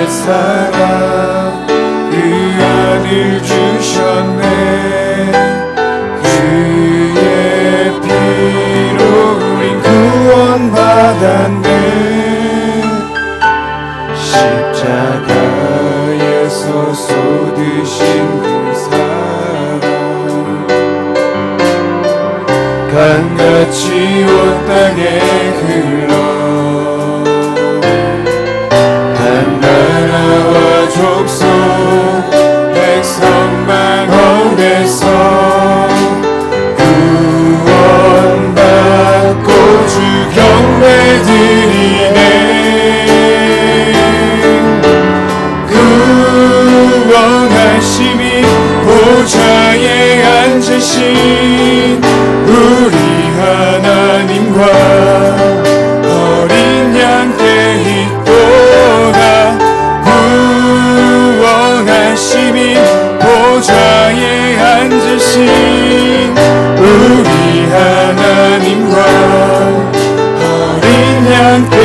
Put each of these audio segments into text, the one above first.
사랑 그 아들 주셨네. 그의 피로 우린 구원받았네. 십자가에서 쏟으신 그 사랑 강같이 온 땅에 흘러 한 나라와 족속 백성만 얻에서 구원받고 주 경배 드리네. 구원하심이 보좌에 앉으신 우리 하나님과 어린 양께 있도다. 구원하심이 보좌에 앉으신 우리 하나님과 어린 양께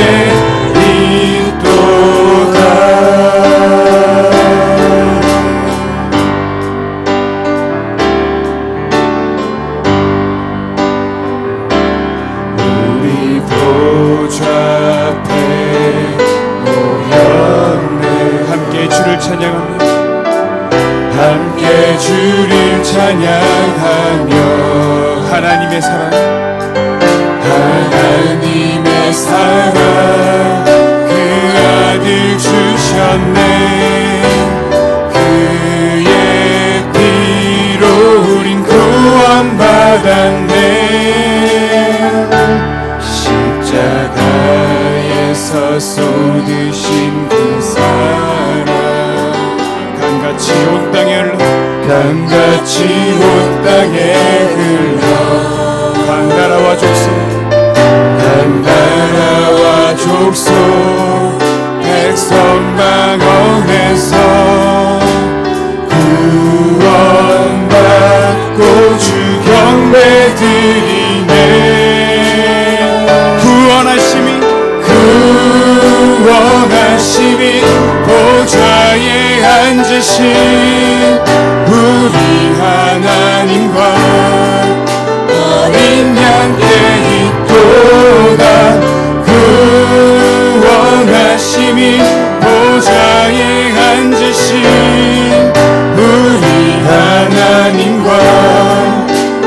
있도다. 우리 보좌 앞에 모였네. 함께 주를 찬양합니다. 함께 주를 찬양하며 하나님의 사랑 하나님의 사랑 그 아들 주셨네. 그의 피로 우린 구원받았네. 십자가에서 쏟으신 그 사랑 강같이 온 땅에 흘러 강같이 온 땅에 흘러 한 나라와 족속 한 나라와 족속 백성만 얻에서 구원받고 주 경배 드리네. 구원하심이 보좌에 앉으신 우리 하나님과 어린 양께 있도다. 구원하심이 보좌에 앉으신 우리 하나님과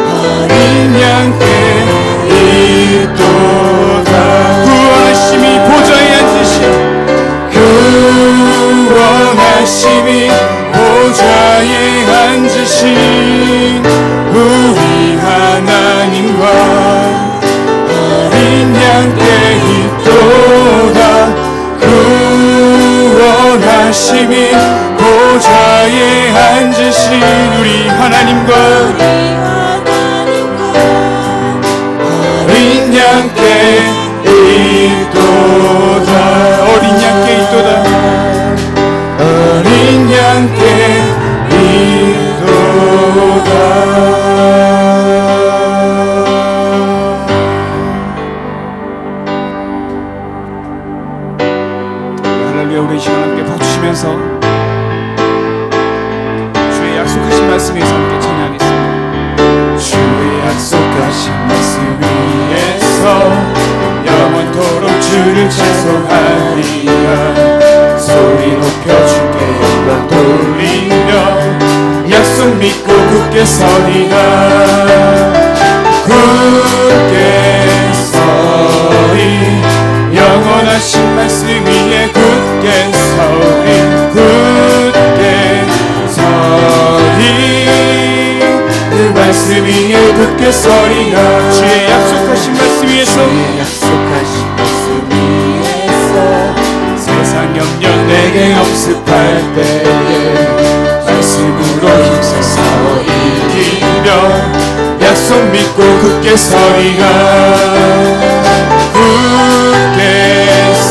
어린 양께 있도다. 구원하심이 보좌에 앉으신 구원하심이 보좌에 앉으신 우리 하나님과 어린 양께 있도다. 구원하심이 보좌에 앉으신 우리 하나님과 어린 양께 있도다. 어린 양께 있도다. 어린 양께 있도다. 할렐루야. 우리 이 시간 함께 박수치면서 주의 약속하신 말씀 위에서 함께 찬양하겠습니다. 주의 약속하신 말씀 위에서 영원토록 주를 찬송하리라. 소리 높여 주께 영광 돌리며 약속 믿고 굳게 서리라. 굳게 서리 영원하신 말씀 위에 굳게 서리. 굳게 서리 그 말씀 위에 굳게 서리라. 주의 약속하신 말씀 위에서 세상 염려 내게 엄습할 때에 말씀으로 힘써 싸워 이기며 약속 믿고 굳게 서리라. 굳게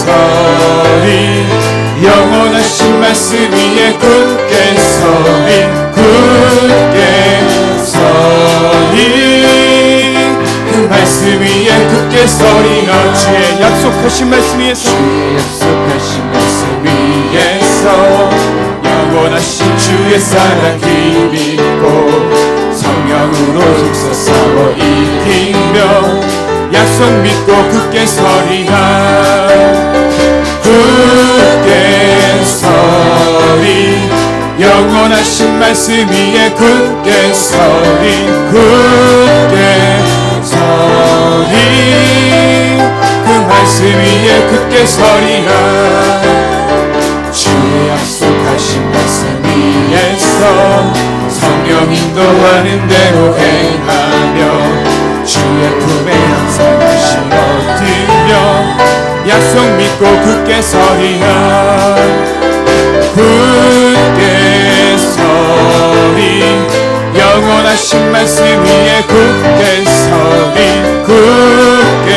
서리 영원하신 말씀 위에 굳게 서리. 굳게 서리 그 말씀 위에 굳게 서리라. 주의 약속하신 말씀 위에서 위에서 영원하신 주의 사랑 힘입고 성령으로 힘써 싸워 이기며 약속 믿고 굳게 서리라. 굳게 서리 영원하신 말씀 위에 굳게 서리. 굳게 서리 그 말씀 위에 굳게 서리라. 주의 약속하신 말씀 위에서 성령 인도하는 대로 행하며 주의 품에 항상 실어들며 약속 믿고 굳게 서리라. 굳게 서리 영원하신 말씀 위에 굳게 서리. 굳게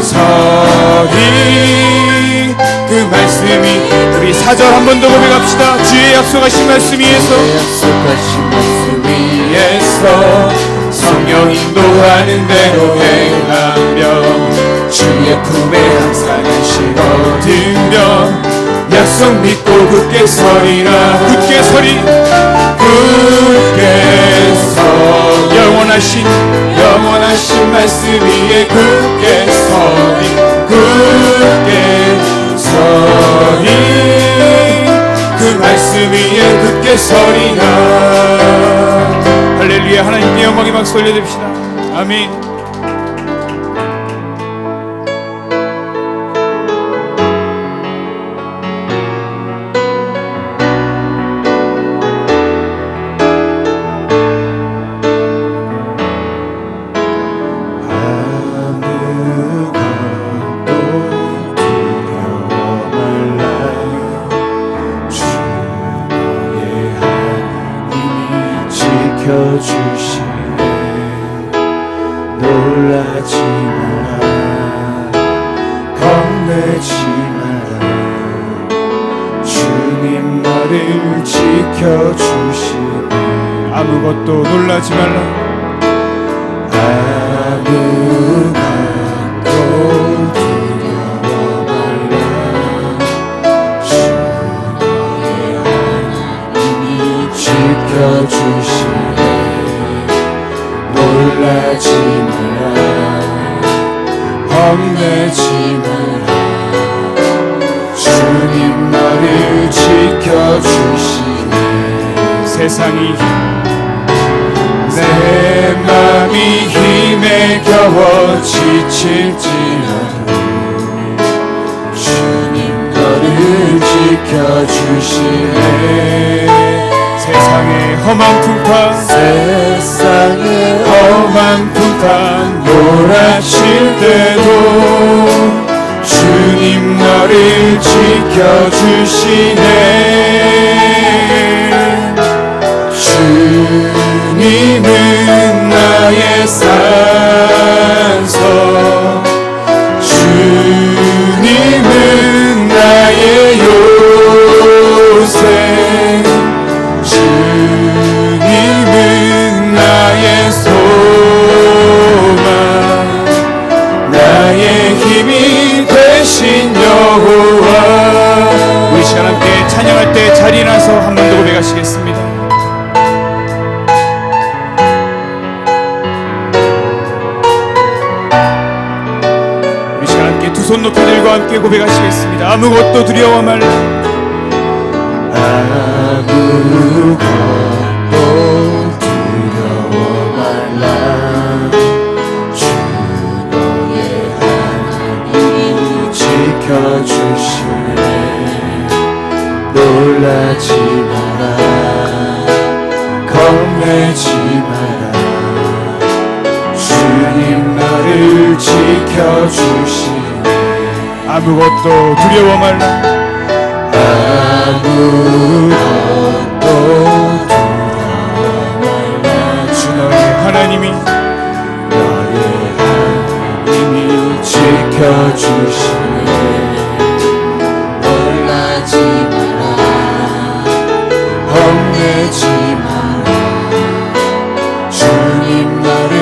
서리 그 말씀이 우리 4절 한 번 더 고백합시다. 주의 약속하신 말씀 위에서 약속하신 말씀 위에서 성령 인도하는 대로 행하며 주의 품에 항상 실어들며 약속 믿고 굳게 서리라. 굳게 서리. 굳게 서 영원하신 말씀 위에 굳게 서리. 굳게 서리 그 말씀 위에 굳게 서리라. 할렐루야. 하나님께 영광의 박수 올려드립시다. 아멘. 지켜주시네. 놀라지 마라, 겁내지 마라. 주님 너를 지켜주시네. 아무것도 놀라지 말라. 아무것도 두려워 말라. 주 너의 하나님이 지켜주시네. 놀라지 마라, 겁내지 마라. 주님 너를 지켜주시네. 세상이 내 맘이 힘에 겨워 지칠지라도 주님 너를 지켜주시네. 세상의 험한 풍파 세상의 험한 풍파 몰아칠 때도 주님 너를 지켜주시네. 주님은 나의 산소, 주님은 나의 요새, 주님은 나의 소망, 나의 힘이 되신 여호와. 우리 시간 함께 찬양할 때 자리에 나서 한 번 더 고백하시겠습니다. 우리 시간 함께 두 손 높이 들고 함께 고백하시겠습니다. 아무것도 두려워 말라. 아무것도 두려워 말라. 주 너의 하나님이 지켜주시네. 놀라지 마라, 겁내지 마라. 주님 너를 지켜주시네. 아무것도 두려워 말라. 아무것도 두려워 말라. 주 너의 하나님이 지켜주시네. 놀라지 마라, 겁내지 마라. 주님 너를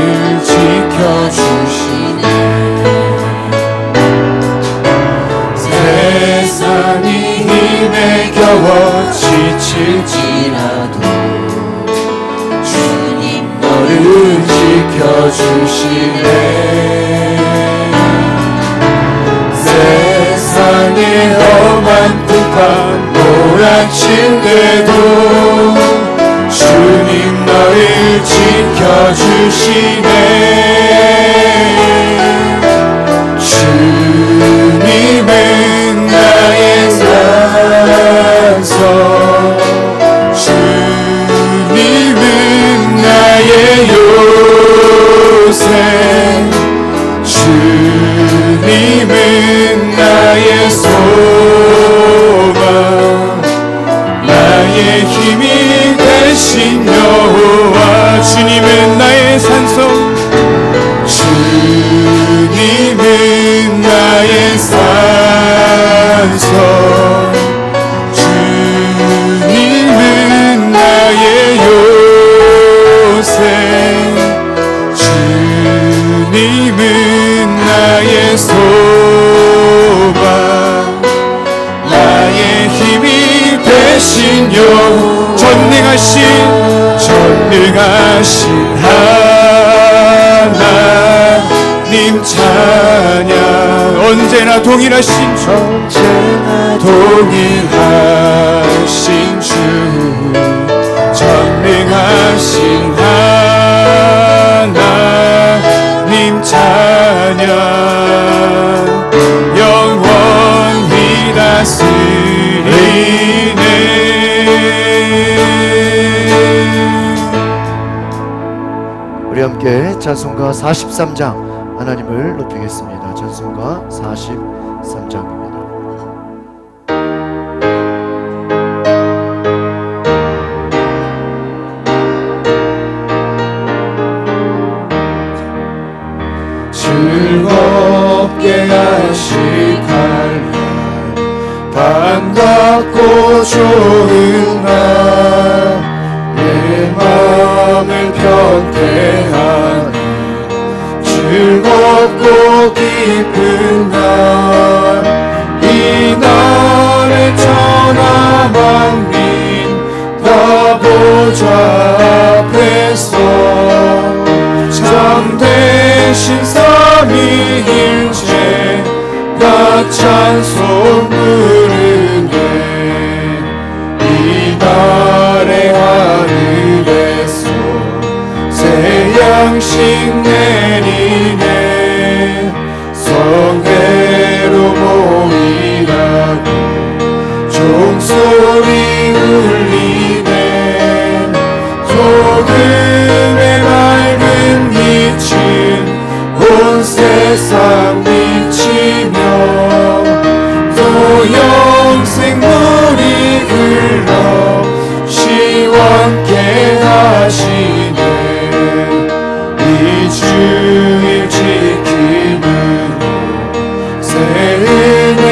지켜주시네. 세상 힘겨워 지칠지라도 주님 너를 지켜주시네. 세상의 험한 풍파 몰아칠 때도 주님 너를 지켜주시네. 주님은 나의 산성, 주님은 나의 요새, 주님은 나의 소망, 나의 힘이 되신 여호와. 주님은 나의 산성, 주님은 나의 산성, 주님은 나의 요새, 주님은 나의 소망, 나의 힘이 되신 여호와. 전능하신 하나님 찬양. 언제나 동일하신 주, 언제나 동일하신 주, 전능하신 하나님 찬양. 영원히 다스리네. 우리 함께 찬송가 43장 하나님을 높이겠습니다. 찬송가 43장입니다. 즐겁게 하시갈 날, 반갑고 좋은 날, 내 마음을 편케 하는 즐겁고 기쁜 날, 이 날에 천하 만민 다 보좌 앞에서 참되신 삼위일체 나 찬송 부르네. 이 날에 하늘에서 새 양식 내리네. 성회로 모이라고 종소리 울리네. 소금의 맑은 빛은 온 세상 비치며 또 영생물이 흘러 시원케 하시네. 이 주일 지킴으로 새 은혜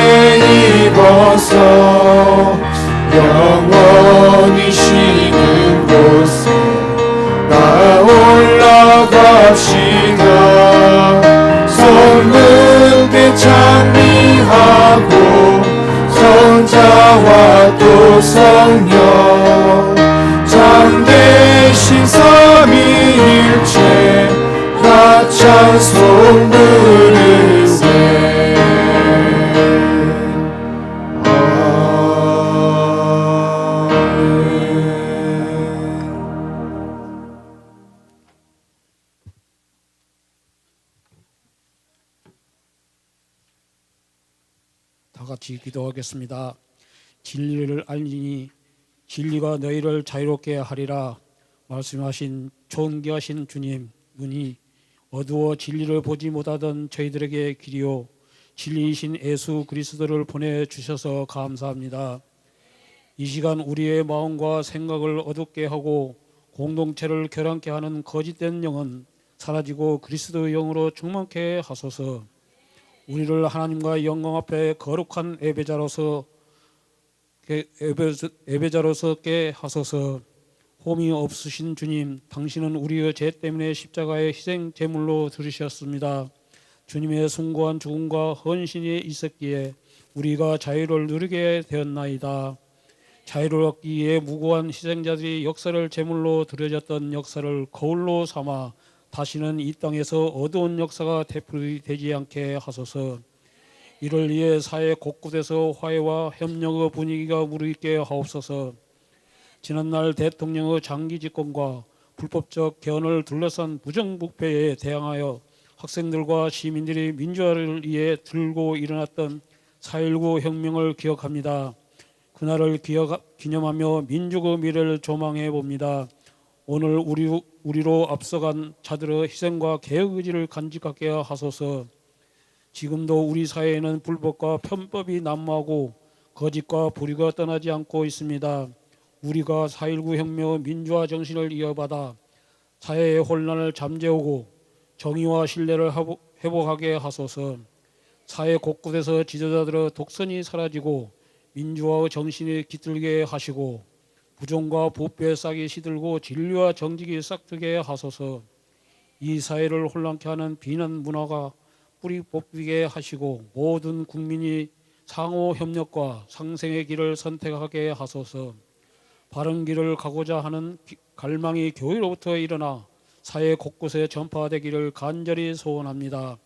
입어서 영원히 쉬는 곳에 나 올라갑시다. 성문께 찬미하고 성자와 또 성령 참되신 삼위일체 나 찬송 부르세. 다 같이 기도하겠습니다. 진리를 알리니 진리가 너희를 자유롭게 하리라 말씀하신 존귀하신 주님, 눈이 어두워 진리를 보지 못하던 저희들에게 길이요 진리이신 예수 그리스도를 보내주셔서 감사합니다. 이 시간 우리의 마음과 생각을 어둡게 하고 공동체를 결함케 하는 거짓된 영은 사라지고 그리스도의 영으로 충만케 하소서. 우리를 하나님과 영광 앞에 거룩한 예배자로서게 하소서. 홈이 없으신 주님, 당신은 우리의 죄 때문에 십자가의 희생 제물로 들으셨습니다. 주님의 숭고한 죽음과 헌신이 있었기에 우리가 자유를 누리게 되었나이다. 자유를 얻기 위해 무고한 희생자들이 역사를 제물로 드려졌던 역사를 거울로 삼아 다시는 이 땅에서 어두운 역사가 되풀이되지 않게 하소서. 이를 위해 사회 곳곳에서 화해와 협력의 분위기가 무르익게 하옵소서. 지난날 대통령의 장기 집권과 불법적 개헌을 둘러싼 부정부패에 대항하여 학생들과 시민들이 민주화를 위해 들고 일어났던 4.19 혁명을 기억합니다. 그날을 기념하며 민족의 미래를 조망해 봅니다. 오늘 우리로 앞서간 자들의 희생과 개혁 의지를 간직하게 하소서. 지금도 우리 사회에는 불법과 편법이 난무하고 거짓과 불의가 떠나지 않고 있습니다. 우리가 4.19 혁명의 민주화 정신을 이어받아 사회의 혼란을 잠재우고 정의와 신뢰를 회복하게 하소서. 사회 곳곳에서 지도자들의 독선이 사라지고 민주화의 정신이 깃들게 하시고 부정과 부패의 싹이 시들고 진리와 정직이 싹트게 하소서. 이 사회를 혼란케 하는 비난 문화가 뿌리 뽑히게 하시고 모든 국민이 상호 협력과 상생의 길을 선택하게 하소서. 바른 길을 가고자 하는 갈망이 교회로부터 일어나 사회 곳곳에 전파되기를 간절히 소원합니다.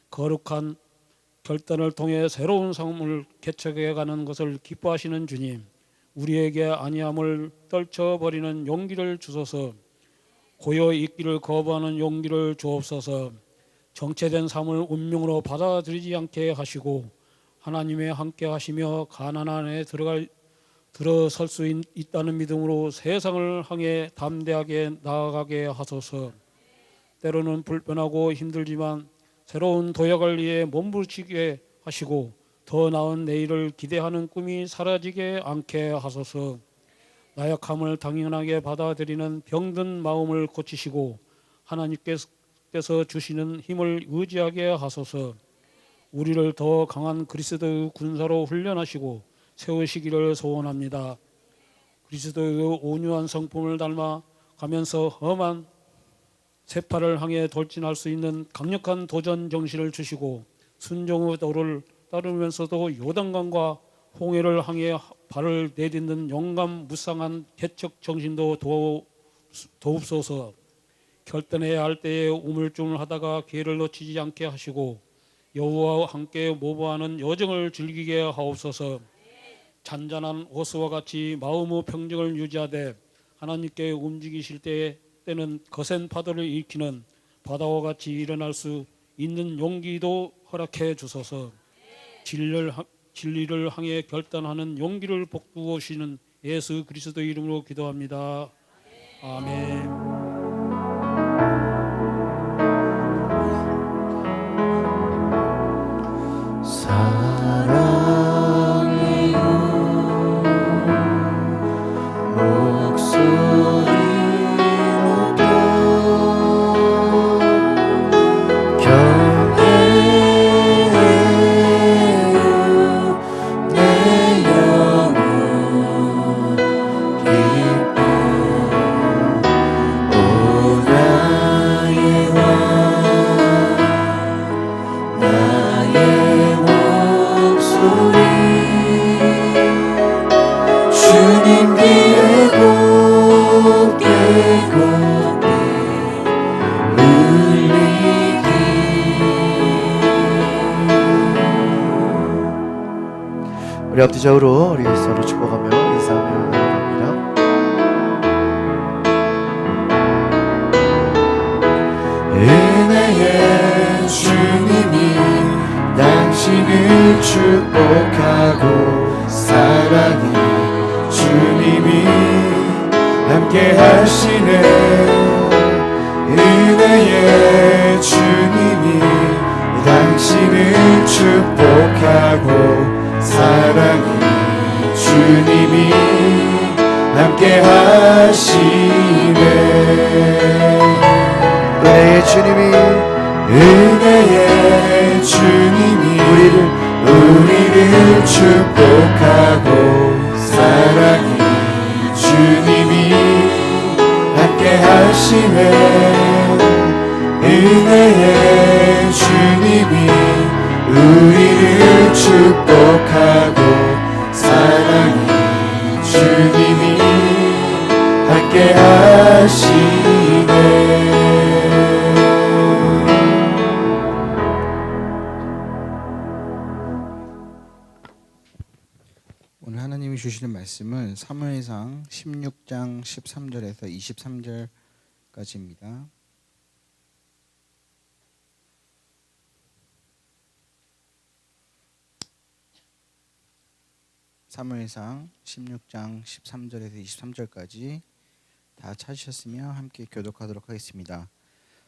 거룩한 결단을 통해 새로운 삶을 개척해가는 것을 기뻐하시는 주님, 우리에게 아니함을 떨쳐버리는 용기를 주소서. 고요 있기를 거부하는 용기를 주옵소서. 정체된 삶을 운명으로 받아들이지 않게 하시고 하나님의 함께 하시며 가나안 안에 들어설 수 있다는 믿음으로 세상을 향해 담대하게 나아가게 하소서. 때로는 불편하고 힘들지만 새로운 도약을 위해 몸부림치게 하시고 더 나은 내일을 기대하는 꿈이 사라지게 않게 하소서. 나약함을 당연하게 받아들이는 병든 마음을 고치시고 하나님께서 주시는 힘을 의지하게 하소서. 우리를 더 강한 그리스도의 군사로 훈련하시고 세우시기를 소원합니다. 그리스도의 온유한 성품을 닮아 가면서 험한 세파를 향해 돌진할 수 있는 강력한 도전 정신을 주시고 순종의 도를 따르면서도 요단강과 홍해를 향해 발을 내딛는 용감 무쌍한 개척 정신도 도옵소서. 결단해야 할 때에 우물쭈물하다가 기회를 놓치지 않게 하시고 여호와와 함께 모범하는 여정을 즐기게 하옵소서. 잔잔한 호수와 같이 마음의 평정을 유지하되 하나님께 움직이실 때는 거센 파도를 일으키는 바다와 같이 일어날 수 있는 용기도 허락해 주소서. 진리를 향해 결단하는 용기를 복주시는 예수 그리스도 이름으로 기도합니다. 아멘. 우리 앞뒤적으로 우리 서로 축복하며 인사하며 나아갑니다. 은혜의 주님이 당신을 축복하고 사랑이 주님이 함께 하시네. 은혜의 주님이 당신을 축복하고 사랑이 주님이 함께 하시네. 은혜의 주님이 우리를 축복하고 사랑이 주님이 함께 하시네. 은혜의 주님이 우리를 축복하고 사랑이 오늘 하나님이 주시는 말씀은 사무엘상 16장 13절에서 23절까지입니다. 사무엘상 16장 13절에서 23절까지 다 찾으셨으면 함께 교독하도록 하겠습니다.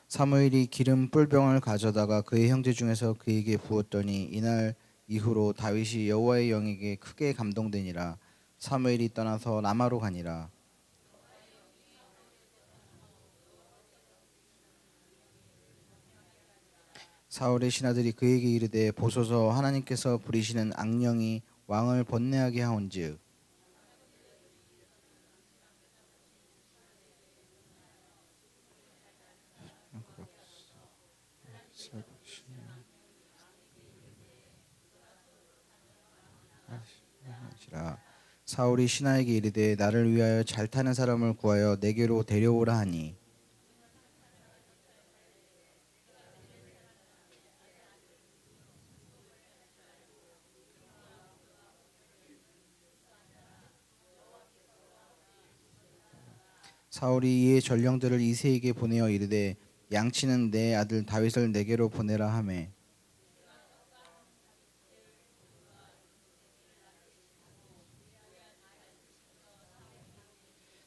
사무엘이 기름 뿔병을 가져다가 그의 형제 중에서 그에게 부었더니 이날 이후로 다윗이 여호와의 영에게 크게 감동되니라. 사무엘이 떠나서 라마로 가니라. 사울의 신하들이 그에게 이르되 보소서 하나님께서 부리시는 악령이 왕을 번뇌하게 하온즉 사울이 신하에게 이르되 나를 위하여 잘 타는 사람을 구하여 내게로 데려오라 하니 사울이 이에 전령들을 이새에게 보내어 이르되 양치는 내 아들 다윗을 내게로 보내라 하매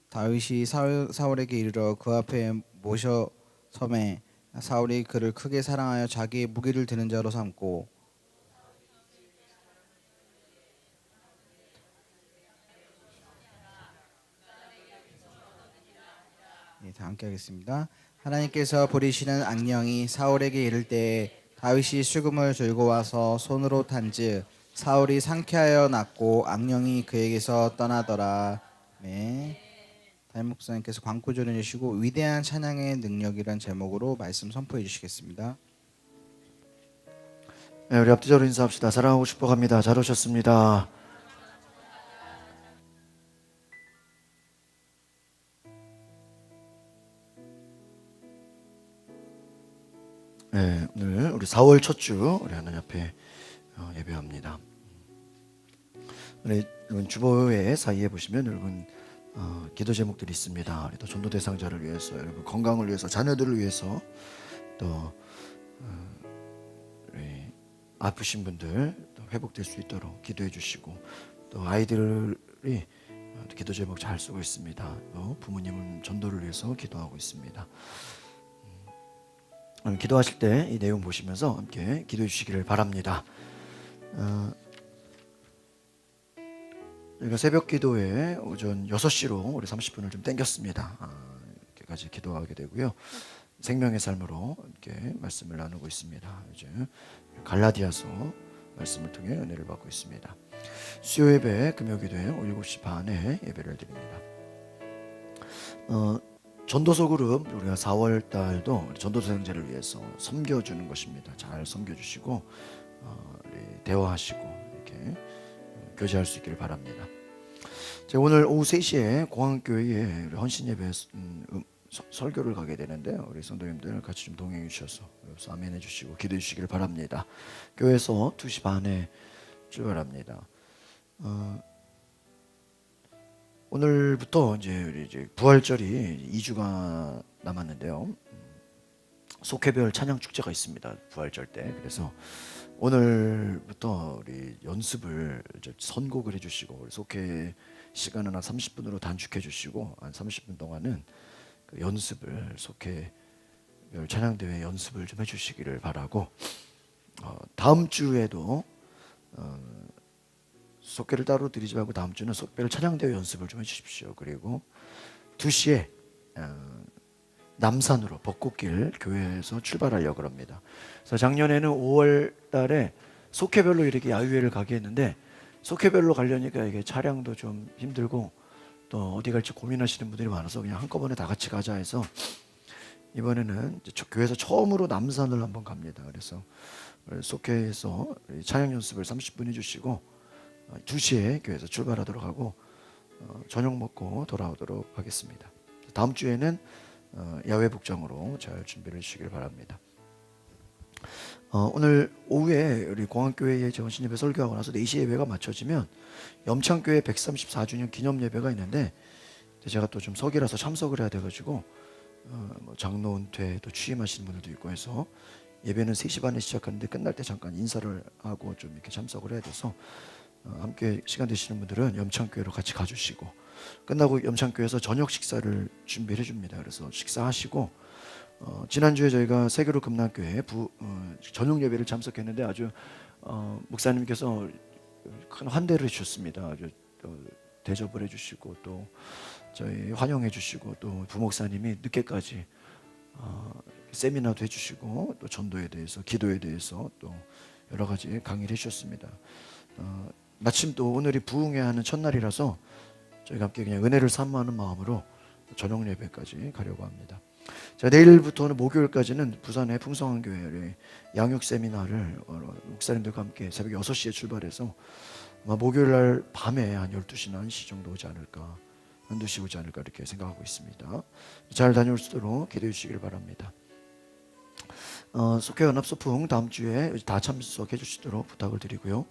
다윗이 사울에게 이르러 그 앞에 모셔 섬에 사울이 그를 크게 사랑하여 자기의 무기를 드는 자로 삼고 다 함께 하겠습니다. 하나님께서 부리시는 악령이 사울에게 이를 때에 다윗이 수금을 들고 와서 손으로 탄즉 사울이 상쾌하여 났고 악령이 그에게서 떠나더라. 네. 담임 목사님께서 광고 전해 주시고 위대한 찬양의 능력이란 제목으로 말씀 선포해 주시겠습니다. 네, 우리 앞뒤적으로 인사합시다. 사랑하고 축복합니다. 잘 오셨습니다. 네, 오늘 우리 4월 첫 주 우리 하나님 앞에 예배합니다. 우리 여러분 주보회 사이에 보시면 여러분 기도 제목들이 있습니다. 또 전도 대상자를 위해서, 여러분 건강을 위해서, 자녀들을 위해서, 또 우리 아프신 분들 또 회복될 수 있도록 기도해 주시고, 또 아이들이 기도 제목 잘 쓰고 있습니다. 또 부모님은 전도를 위해서 기도하고 있습니다. 기도하실 때 이 내용 보시면서 함께 기도해 주시기를 바랍니다. 저희가 새벽 기도에 오전 6시로 우리 30분을 좀 땡겼습니다. 이렇게까지 기도하게 되고요. 생명의 삶으로 이렇게 말씀을 나누고 있습니다. 이제 갈라디아서 말씀을 통해 은혜를 받고 있습니다. 수요 예배 금요 기도에 7시 반에 예배를 드립니다. 전도서 그룹 우리가 4월 달도 전도사형제를 위해서 섬겨주는 것입니다. 잘 섬겨주시고 우리 대화하시고 이렇게 교제할 수 있기를 바랍니다. 제가 오늘 오후 3시에 공항교회에 헌신 예배 설교를 가게 되는데요. 우리 성도님들 같이 좀 동행해 주셔서 여기서 아멘 해주시고 기도해 주시기를 바랍니다. 교회에서 2시 반에 출발합니다. 오늘부터 이제 부활절이 2주가 남았는데요. 속회별 찬양 축제가 있습니다. 부활절 때. 그래서 오늘부터 우리 연습을 이제 선곡을 해주시고 우리 속회 시간은 한 30분으로 단축해 주시고 한 30분 동안은 그 연습을 속회별 찬양대회 연습을 좀 해주시기를 바라고 다음 주에도 속회를 따로 드리지 말고 다음 주는 속회별 찬양대회 연습을 좀 해주십시오. 그리고 2시에 남산으로 벚꽃길 교회에서 출발하려고 합니다. 그래서 작년에는 5월 달에 속회별로 이렇게 야유회를 가게 했는데 속회별로 가려니까 이게 차량도 좀 힘들고 또 어디 갈지 고민하시는 분들이 많아서 그냥 한꺼번에 다 같이 가자 해서 이번에는 교회에서 처음으로 남산을 한번 갑니다. 그래서 속회에서 찬양 연습을 30분 해주시고 2시에 교회에서 출발하도록 하고 저녁 먹고 돌아오도록 하겠습니다. 다음 주에는 야외 복장으로 잘 준비를 해주시길 바랍니다. 오늘 오후에 우리 공항교회에 정신 예배 설교하고 나서 4시 예배가 맞춰지면 염창교회 134주년 기념 예배가 있는데 제가 또 좀 석이라서 참석을 해야 돼가지고 뭐 장로 은퇴 또 취임하시는 분들도 있고 해서 예배는 3시 반에 시작하는데 끝날 때 잠깐 인사를 하고 좀 이렇게 참석을 해야 돼서 함께 시간 되시는 분들은 염창교회로 같이 가주시고 끝나고 염창교회에서 저녁 식사를 준비해 줍니다. 그래서 식사하시고 지난주에 저희가 세계로 금남교회 저녁 예배를 참석했는데 아주 목사님께서 큰 환대를 해주셨습니다. 아주 대접을 해주시고 또 저희 환영해 주시고 또 부목사님이 늦게까지 세미나도 해주시고 또 전도에 대해서 기도에 대해서 또 여러 가지 강의를 해주셨습니다. 마침 또 오늘이 부흥회 하는 첫날이라서 저희가 함께 그냥 은혜를 사모하는 마음으로 저녁 예배까지 가려고 합니다. 자, 내일부터는 목요일까지는 부산의 풍성한 교회의 양육 세미나를 목사님들과 함께 새벽 6시에 출발해서 아마 목요일 날 밤에 한 12시나 1시 정도 오지 않을까, 한두 시 오지 않을까 이렇게 생각하고 있습니다. 잘 다녀올 수 있도록 기도해 주시길 바랍니다. 속회 연합 소풍 다음 주에 다 참석해 주시도록 부탁을 드리고요.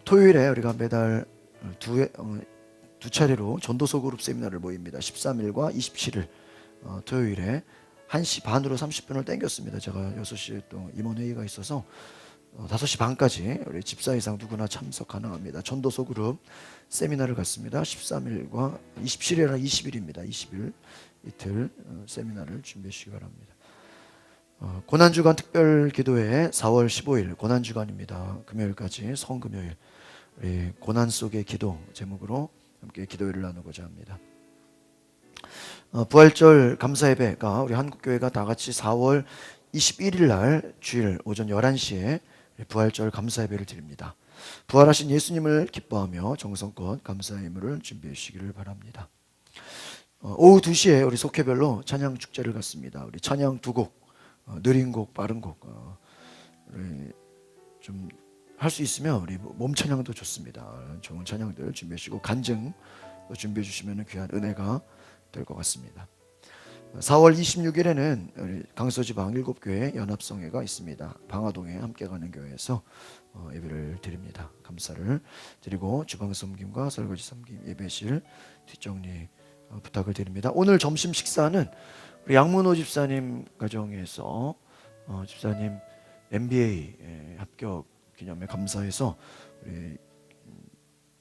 토요일에 우리가 매달 두 차례로 전도서 그룹 세미나를 모입니다. 13일과 27일 토요일에 1시 반으로 30분을 땡겼습니다. 제가 6시에 또 임원회의가 있어서 5시 반까지 우리 집사 이상 누구나 참석 가능합니다. 전도서 그룹 세미나를 갖습니다. 13일과 27일이나 20일입니다. 20일 이틀 세미나를 준비해 주시기 바랍니다. 고난주간 특별 기도회 4월 15일 고난주간입니다. 금요일까지 성금요일 우리 고난 속의 기도 제목으로 함께 기도회를 나누고자 합니다. 부활절 감사예배가 우리 한국교회가 다 같이 4월 21일 날 주일 오전 11시에 부활절 감사예배를 드립니다. 부활하신 예수님을 기뻐하며 정성껏 감사의 예물을 준비해 주시기를 바랍니다. 오후 2시에 우리 속회별로 찬양 축제를 갖습니다. 우리 찬양 2곡, 느린 곡, 빠른 곡 좀 할 수 있으면 우리 몸 찬양도 좋습니다. 좋은 찬양들 준비해 주시고 간증 준비해 주시면 귀한 은혜가 될 것 같습니다. 4월 26일에는 우리 강서지방 7교회 연합성회가 있습니다. 방화동에 함께 가는 교회에서 예배를 드립니다. 감사를 드리고 주방 섬김과 설거지 섬김 예배실 뒷정리 부탁을 드립니다. 오늘 점심 식사는 우리 양문호 집사님 가정에서 집사님 MBA 합격 기념에 감사해서 우리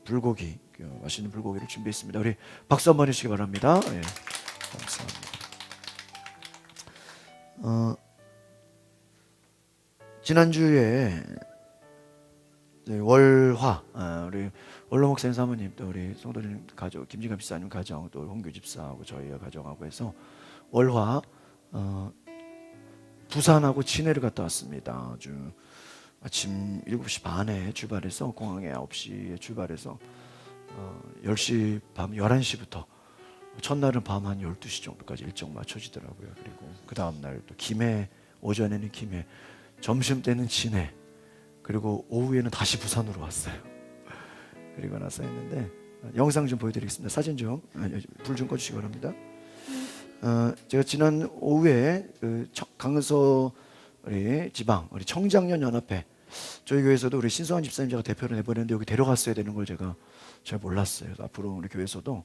불고기 맛있는 불고기를 준비했습니다. 우리 박수 한번 해주시기 바랍니다. 예, 감사합니다. 지난주에 월화 우리 원로목 선 사모님 또 우리 성도님 가족 김진감 집사님 가정 또 홍규 집사하고 저희와 가정하고 해서 월화 부산하고 진해를 갔다 왔습니다. 아주 아침 7시 반에 출발해서 공항에 9시에 출발해서 10시 밤 11시부터 첫날은 밤 한 12시 정도까지 일정 맞춰지더라고요. 그리고 그 다음날 또 김해, 오전에는 김해, 점심때는 진해, 그리고 오후에는 다시 부산으로 왔어요. 그리고 나서 했는데 영상 좀 보여드리겠습니다. 사진 좀 불 좀 꺼주시기 바랍니다. 제가 지난 오후에 강서 우리 지방 우리 청장년 연합회 저희 교회에서도 우리 신성환 집사님 제가 대표를 내보냈는데 여기 데려갔어야 되는 걸 제가 잘 몰랐어요. 그래서 앞으로 우리 교회에서도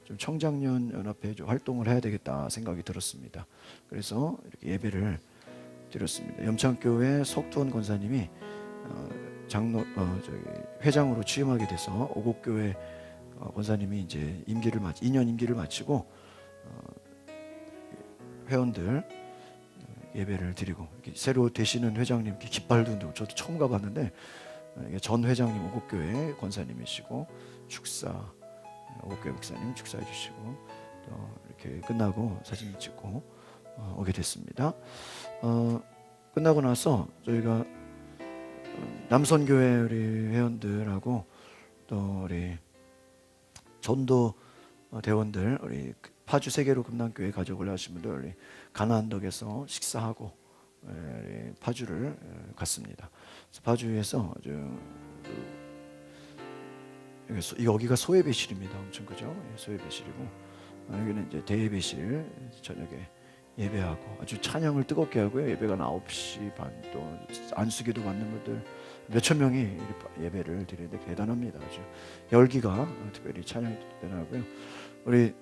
좀 청장년 연합회 좀 활동을 해야 되겠다 생각이 들었습니다. 그래서 이렇게 예배를 드렸습니다. 염창교회 석두원 권사님이 장로 회장으로 취임하게 돼서 오곡교회 권사님이 이제 2년 임기를 마치고 회원들 예배를 드리고 이렇게 새로 되시는 회장님 깃발도 저도 처음 가봤는데 전 회장님 오곡교회 권사님이시고 축사 오곡교회 목사님 축사해 주시고 또 이렇게 끝나고 사진 찍고 오게 됐습니다. 끝나고 나서 저희가 남선교회 우리 회원들하고 또 우리 전도 대원들 우리 파주 세계로 금남교회 가족을 하신 분들 우리 가나안덕에서 식사하고 파주를 갔습니다. 파주에서 여기가 소예배실입니다. 엄청 크죠? 소예배실이고 여기는 이제 대예배실 저녁에 예배하고 아주 찬양을 뜨겁게 하고요. 예배가 9시 반 또 안수기도 받는 분들 몇천 명이 예배를 드리는데 대단합니다. 아주 열기가 특별히 찬양이 대단하고요. 우리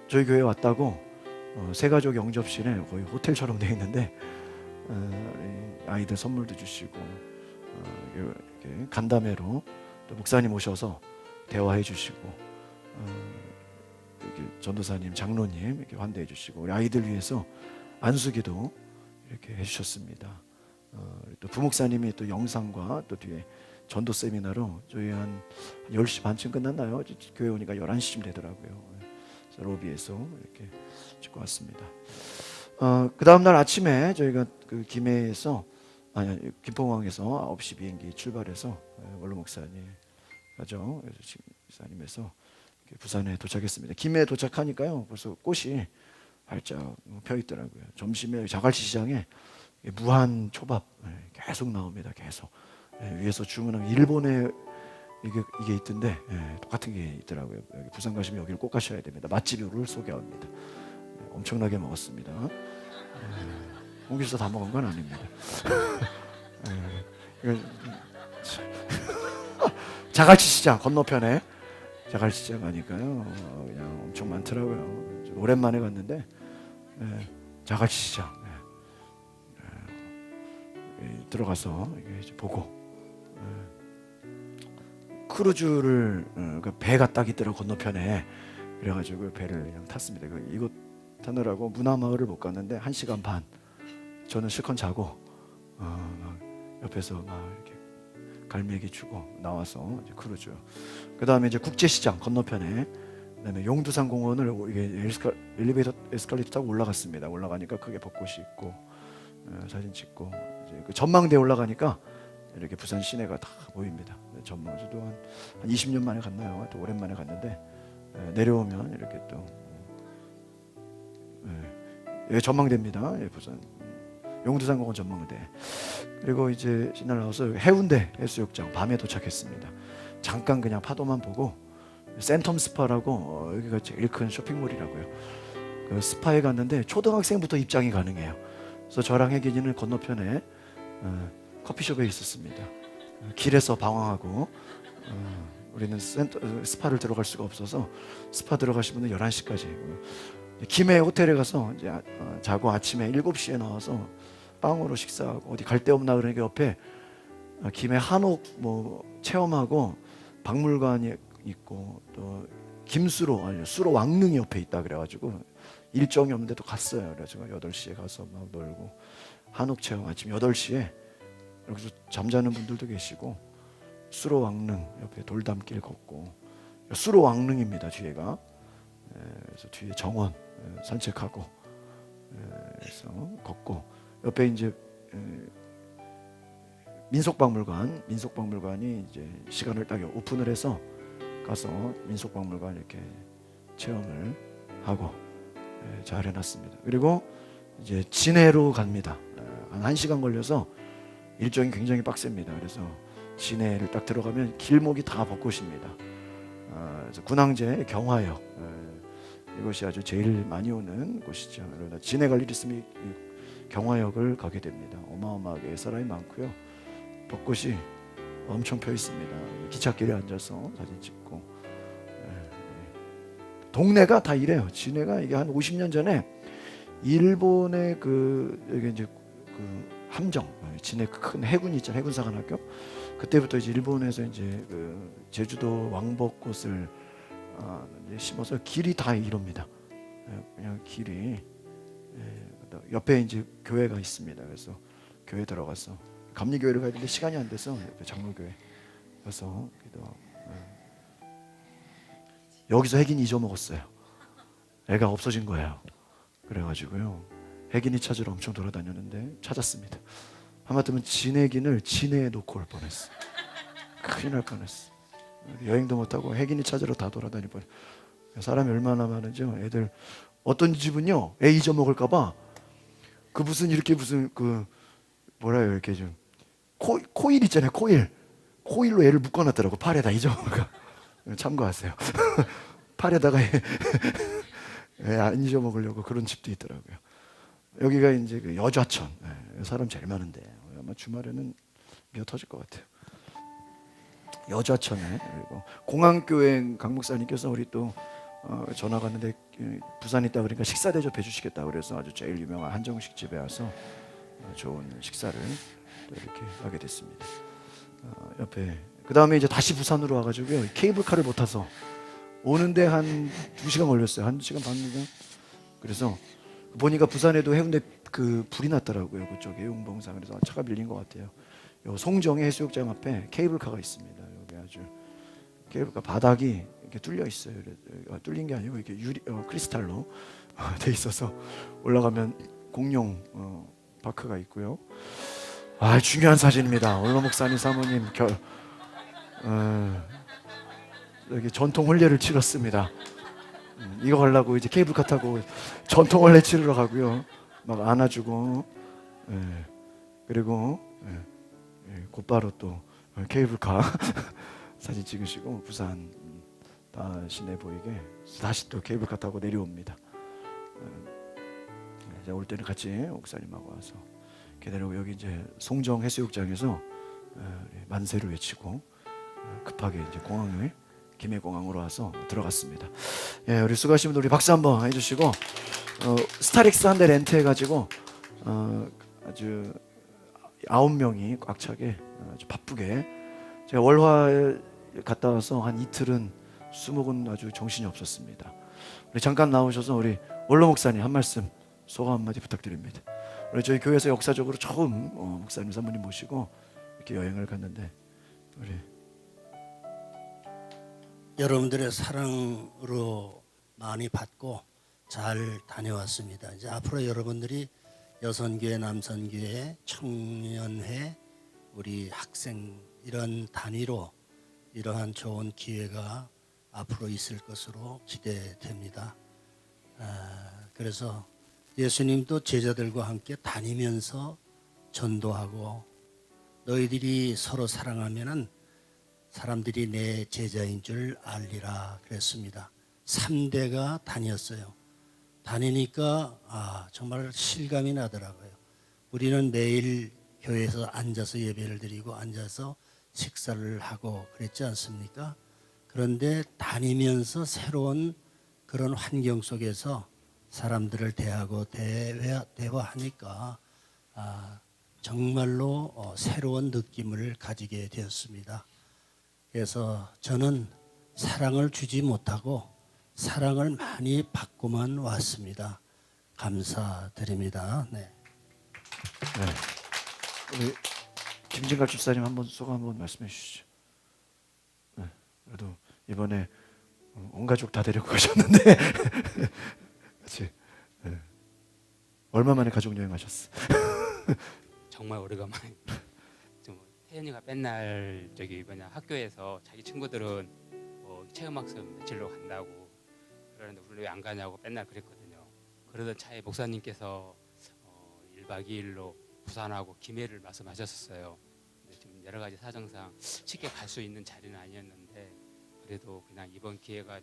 저희 교회 왔다고 새가족 영접실에 거의 호텔처럼 되어 있는데 우리 아이들 선물도 주시고 이렇게 간담회로 또 목사님 오셔서 대화해 주시고 이렇게 전도사님, 장로님 이렇게 환대해 주시고 우리 아이들 위해서 안수기도 이렇게 해주셨습니다. 또 부목사님이 또 영상과 또 뒤에 전도 세미나로 저희 한 10시 반쯤 끝났나요? 교회 오니까 11시쯤 되더라고요. 그래서 로비에서 이렇게 찍고 왔습니다. 그 다음날 아침에 저희가 그 김해에서 김포공항에서 9시 비행기 출발해서 원로 목사님 가죠. 목사님에서 부산에 도착했습니다. 김해에 도착하니까요 벌써 꽃이 활짝 펴 있더라고요. 점심에 자갈치 시장에 무한 초밥 계속 나옵니다. 계속 위에서 주문한 일본에 이게 있던데 똑같은 게 있더라고요. 여기 부산 가시면 여기를 꼭 가셔야 됩니다. 맛집을 소개합니다. 엄청나게 먹었습니다. 홍길서 다 먹은 건 아닙니다. 자갈치 시장 건너편에 자갈치 시장 가니까요 그냥 엄청 많더라고요. 오랜만에 갔는데 자갈치 시장 들어가서 이제 보고 크루즈를 그 배가 딱 있더라고 건너편에. 그래가지고 배를 그냥 탔습니다. 이곳 타느라고 문화마을을 못 갔는데 1시간 반 저는 실컷 자고 옆에서 막 이렇게 갈매기 주고 나와서 이제 크루즈. 그 다음에 이제 국제시장 건너편에 그다음에 용두산 공원을 이게 엘리베이터 에스컬레이터 타고 올라갔습니다. 올라가니까 크게 벚꽃이 있고 사진 찍고 이제 그 전망대에 올라가니까 이렇게 부산 시내가 다 보입니다. 전망 저도 한 20년 만에 갔나요? 또 오랜만에 갔는데 내려오면 이렇게 또 여기 전망대입니다. 부산 용두산 공원 전망대. 그리고 이제 신날 나와서 해운대 해수욕장 밤에 도착했습니다. 잠깐 그냥 파도만 보고 센텀 스파라고 여기가 제일 큰 쇼핑몰이라고요. 그 스파에 갔는데 초등학생부터 입장이 가능해요. 그래서 저랑 혜gin이는 건너편에 커피숍에 있었습니다. 길에서 방황하고 우리는 스파를 들어갈 수가 없어서 스파 들어가신 분은 11시까지 김해 호텔에 가서 이제 자고 아침에 7시에 나와서 빵으로 식사하고 어디 갈 데 없나 그러니까 옆에 김해 한옥 뭐 체험하고 박물관이 있고 또 김수로 수로 왕릉이 옆에 있다 그래가지고 일정이 없는데도 갔어요. 그래서 8시에 가서 막 놀고 한옥 체험 아침 8시에 여기서 잠자는 분들도 계시고 수로 왕릉 옆에 돌담길 걷고 수로 왕릉입니다. 뒤에가 그래서 뒤에 정원 산책하고 그래서 걷고 옆에 이제 민속박물관이 이제 시간을 딱 오픈을 해서 가서 민속박물관 이렇게 체험을 하고 잘 해놨습니다. 그리고 이제 진해로 갑니다. 한 1시간 걸려서 일정이 굉장히 빡셉니다. 그래서 진해를 딱 들어가면 길목이 다 벚꽃입니다. 그래서 군항제 경화역 이것이 아주 제일 많이 오는 곳이죠. 그러나 진해 갈 일 있으면 경화역을 가게 됩니다. 어마어마하게 사람이 많고요. 벚꽃이 엄청 펴 있습니다. 기찻길에 앉아서 사진 찍고 동네가 다 이래요. 진해가 이게 한 50년 전에 일본의 여기 이제 함정 진해 큰 해군이 있잖아요. 해군사관학교 그때부터 이제 일본에서 이제 제주도 왕벚꽃을 심어서 길이 다 이럽니다. 그냥 길이 옆에 이제 교회가 있습니다. 그래서 교회 들어가서 감리교회를 가야 되는데 시간이 안 돼서 옆에 장로교회 가서 여기서 혜gin이 잊어먹었어요. 애가 없어진 거예요. 그래가지고요 혜gin이 찾으러 엄청 돌아다녔는데 찾았습니다. 하마터면 진혜긴을 진해에 놓고 올 뻔했어. 큰일 날 뻔했어. 여행도 못하고 혜gin이 찾으러 다 돌아다닐 뻔. 사람이 얼마나 많은지요. 애들 어떤 집은요 애 잊어먹을까봐 무슨 이렇게 무슨 뭐라요 이렇게 좀 코일 있잖아요. 코일로 애를 묶어놨더라고. 팔에다 잊어먹을까. 참고하세요. 팔에다가 예, 안 잊어먹으려고 그런 집도 있더라고요. 여기가 이제 그 여좌천, 예, 사람 제일 많은데 아마 주말에는 미어 터질 것 같아요. 여좌천에 그리고 공항교회 강 목사님께서 우리 또 전화 갔는데 부산 있다 그러니까 식사 대접해 주시겠다 그래서 아주 제일 유명한 한정식 집에 와서 좋은 식사를 또 이렇게 하게 됐습니다. 옆에 그 다음에 이제 다시 부산으로 와가지고요 케이블카를 못 타서 오는데 한 2시간 걸렸어요. 1시간 반인가. 그래서 보니까 부산에도 해운대 그 불이 났더라고요. 그쪽에 용봉산. 그래서 차가 밀린 것 같아요. 요 송정의 해수욕장 앞에 케이블카가 있습니다. 여기 아주 케이블카 바닥이 이렇게 뚫려 있어요. 뚫린 게 아니고 이렇게 유리 크리스탈로 돼 있어서 올라가면 공룡 파크가 있고요. 아 중요한 사진입니다. 원로 목사님 사모님 여기 전통 혼례를 치렀습니다. 이거 하려고 이제 케이블카 타고 전통 혼례 치르러 가고요. 막 안아주고, 그리고 곧바로 또 케이블카 사진 찍으시고 부산 시내 보이게 다시 또 케이블카 타고 내려옵니다. 이제 올 때는 같이 목사님하고 와서 기다리고 여기 이제 송정 해수욕장에서 만세를 외치고 급하게 이제 공항을 김해공항으로 와서 들어갔습니다. 예, 우리 수고하신 분들 우리 박수 한번 해주시고 스타렉스 한 대 렌트해가지고 아주 9명이 꽉 차게 아주 바쁘게 제가 월화에 갔다 와서 한 이틀은 수목은 아주 정신이 없었습니다. 우리 잠깐 나오셔서 우리 원로 목사님 한 말씀 소감 한마디 부탁드립니다. 우리 저희 교회에서 역사적으로 처음 목사님 사모님 모시고 이렇게 여행을 갔는데 우리 여러분들의 사랑으로 많이 받고 잘 다녀왔습니다. 이제 앞으로 여러분들이 여선교회, 남선교회, 청년회, 우리 학생 이런 단위로 이러한 좋은 기회가 앞으로 있을 것으로 기대됩니다. 그래서 예수님도 제자들과 함께 다니면서 전도하고 너희들이 서로 사랑하면은 사람들이 내 제자인 줄 알리라 그랬습니다. 3대가 다녔어요. 다니니까 정말 실감이 나더라고요. 우리는 매일 교회에서 앉아서 예배를 드리고 앉아서 식사를 하고 그랬지 않습니까? 그런데 다니면서 새로운 그런 환경 속에서 사람들을 대하고 대화하니까 정말로 새로운 느낌을 가지게 되었습니다. 그래서 저는 사랑을 주지 못하고 사랑을 많이 받고만 왔습니다. 감사드립니다. 네. 우리 김진갑 집사님 한번 소감 한번 말씀해 주시죠. 네, 그래도 이번에 온 가족 다 데리고 가셨는데 같이 얼마 만에 가족 여행하셨어? 정말 오래간만에. 좀 태연이가 맨날 학교에서 자기 친구들은 체험학습 며칠로 간다고 그러는데 우리 왜 안 가냐고 맨날 그랬거든요. 그러던 차에 목사님께서 1박 2일로 부산하고 김해를 말씀하셨었어요. 근데 지금 여러 가지 사정상 쉽게 갈 수 있는 자리는 아니었는데 그래도 그냥 이번 기회가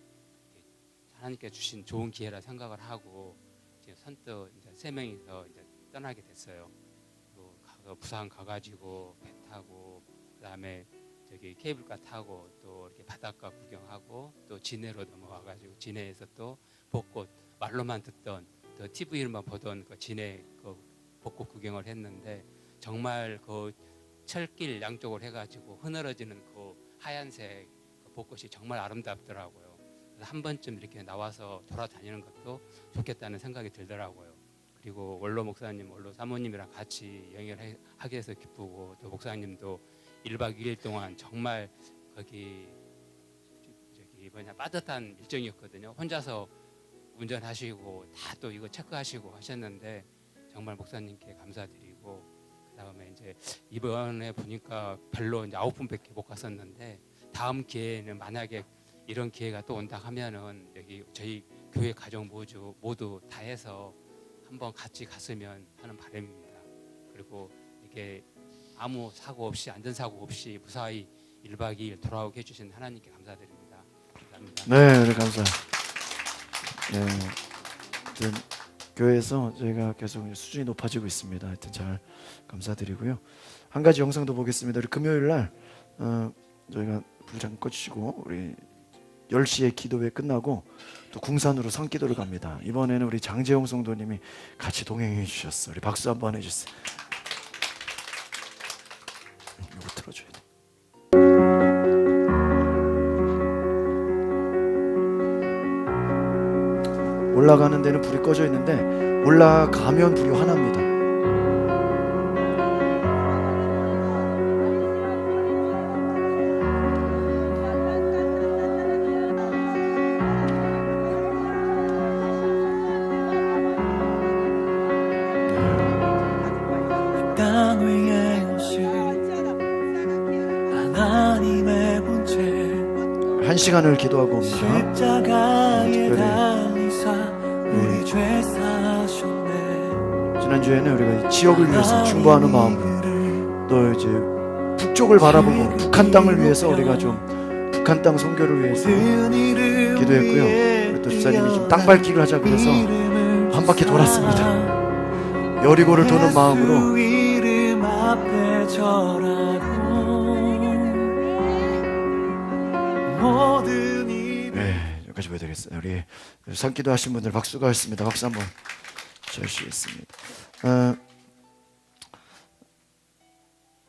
하나님께 주신 좋은 기회라 생각을 하고 지금 선뜻 이제 3명이서 이제 떠나게 됐어요. 부산 가가지고 배 타고 그다음에 저기 케이블카 타고 또 이렇게 바닷가 구경하고 또 진해로 넘어가가지고 진해에서 또 벚꽃 말로만 듣던 또 TV로만 보던 그 진해 그 벚꽃 구경을 했는데 정말 그 철길 양쪽을 해가지고 흐느러지는 그 하얀색 그 벚꽃이 정말 아름답더라고요. 그래서 한 번쯤 이렇게 나와서 돌아다니는 것도 좋겠다는 생각이 들더라고요. 그리고 원로 목사님, 원로 사모님이랑 같이 여행을 하게 해서 기쁘고 또 목사님도 1박 2일 동안 정말 거기 빠듯한 일정이었거든요. 혼자서 운전하시고 다 또 이거 체크하시고 하셨는데 정말 목사님께 감사드리고 그다음에 이제 이번에 보니까 별로 이제 9분밖에 못 갔었는데 다음 기회에는 만약에 이런 기회가 또 온다 하면은 여기 저희 교회 가족 모두 다 해서 한번 같이 갔으면 하는 바람입니다. 그리고 이게 아무 사고 없이 안전사고 없이 무사히 1박 2일 돌아오게 해주신 하나님께 감사드립니다. 감사합니다. 네, 감사합니다. 네, 하여튼 교회에서 저희가 계속 수준이 높아지고 있습니다. 하여튼 잘 감사드리고요. 한 가지 영상도 보겠습니다. 우리 금요일 날 저희가 불 잠깐 꺼주시고 우리 10시에 기도회 끝나고 또 궁산으로 성기도를 갑니다. 이번에는 우리 장재홍 성도님이 같이 동행해 주셨어. 우리 박수 한번 해주세요. 이거 틀어줘야 돼. 올라가는 데는 불이 꺼져 있는데 올라가면 불이 환합니다. 땅 위에 오신 하나님의 본체 1시간을 기도하고 옵니다. 십자가에 특별히 달리사 우리 죄 사셨네. 지난주에는 우리가 이 지역을 위해서 충고하는 마음으로 또 이제 북쪽을 바라보고 북한 땅을 위해서 우리가 좀 북한 땅 선교를 위해서 기도했고요. 또 집사님이 좀 땅 밟기를 하자 그래서 한 바퀴 돌았습니다. 여리고를 도는 마음으로 이름 앞에 절하고 모든 네, 여기까지 보여드리겠습니다. 우리 산기도 하신 분들 박수가 있습니다. 박수 한번 주시겠습니다.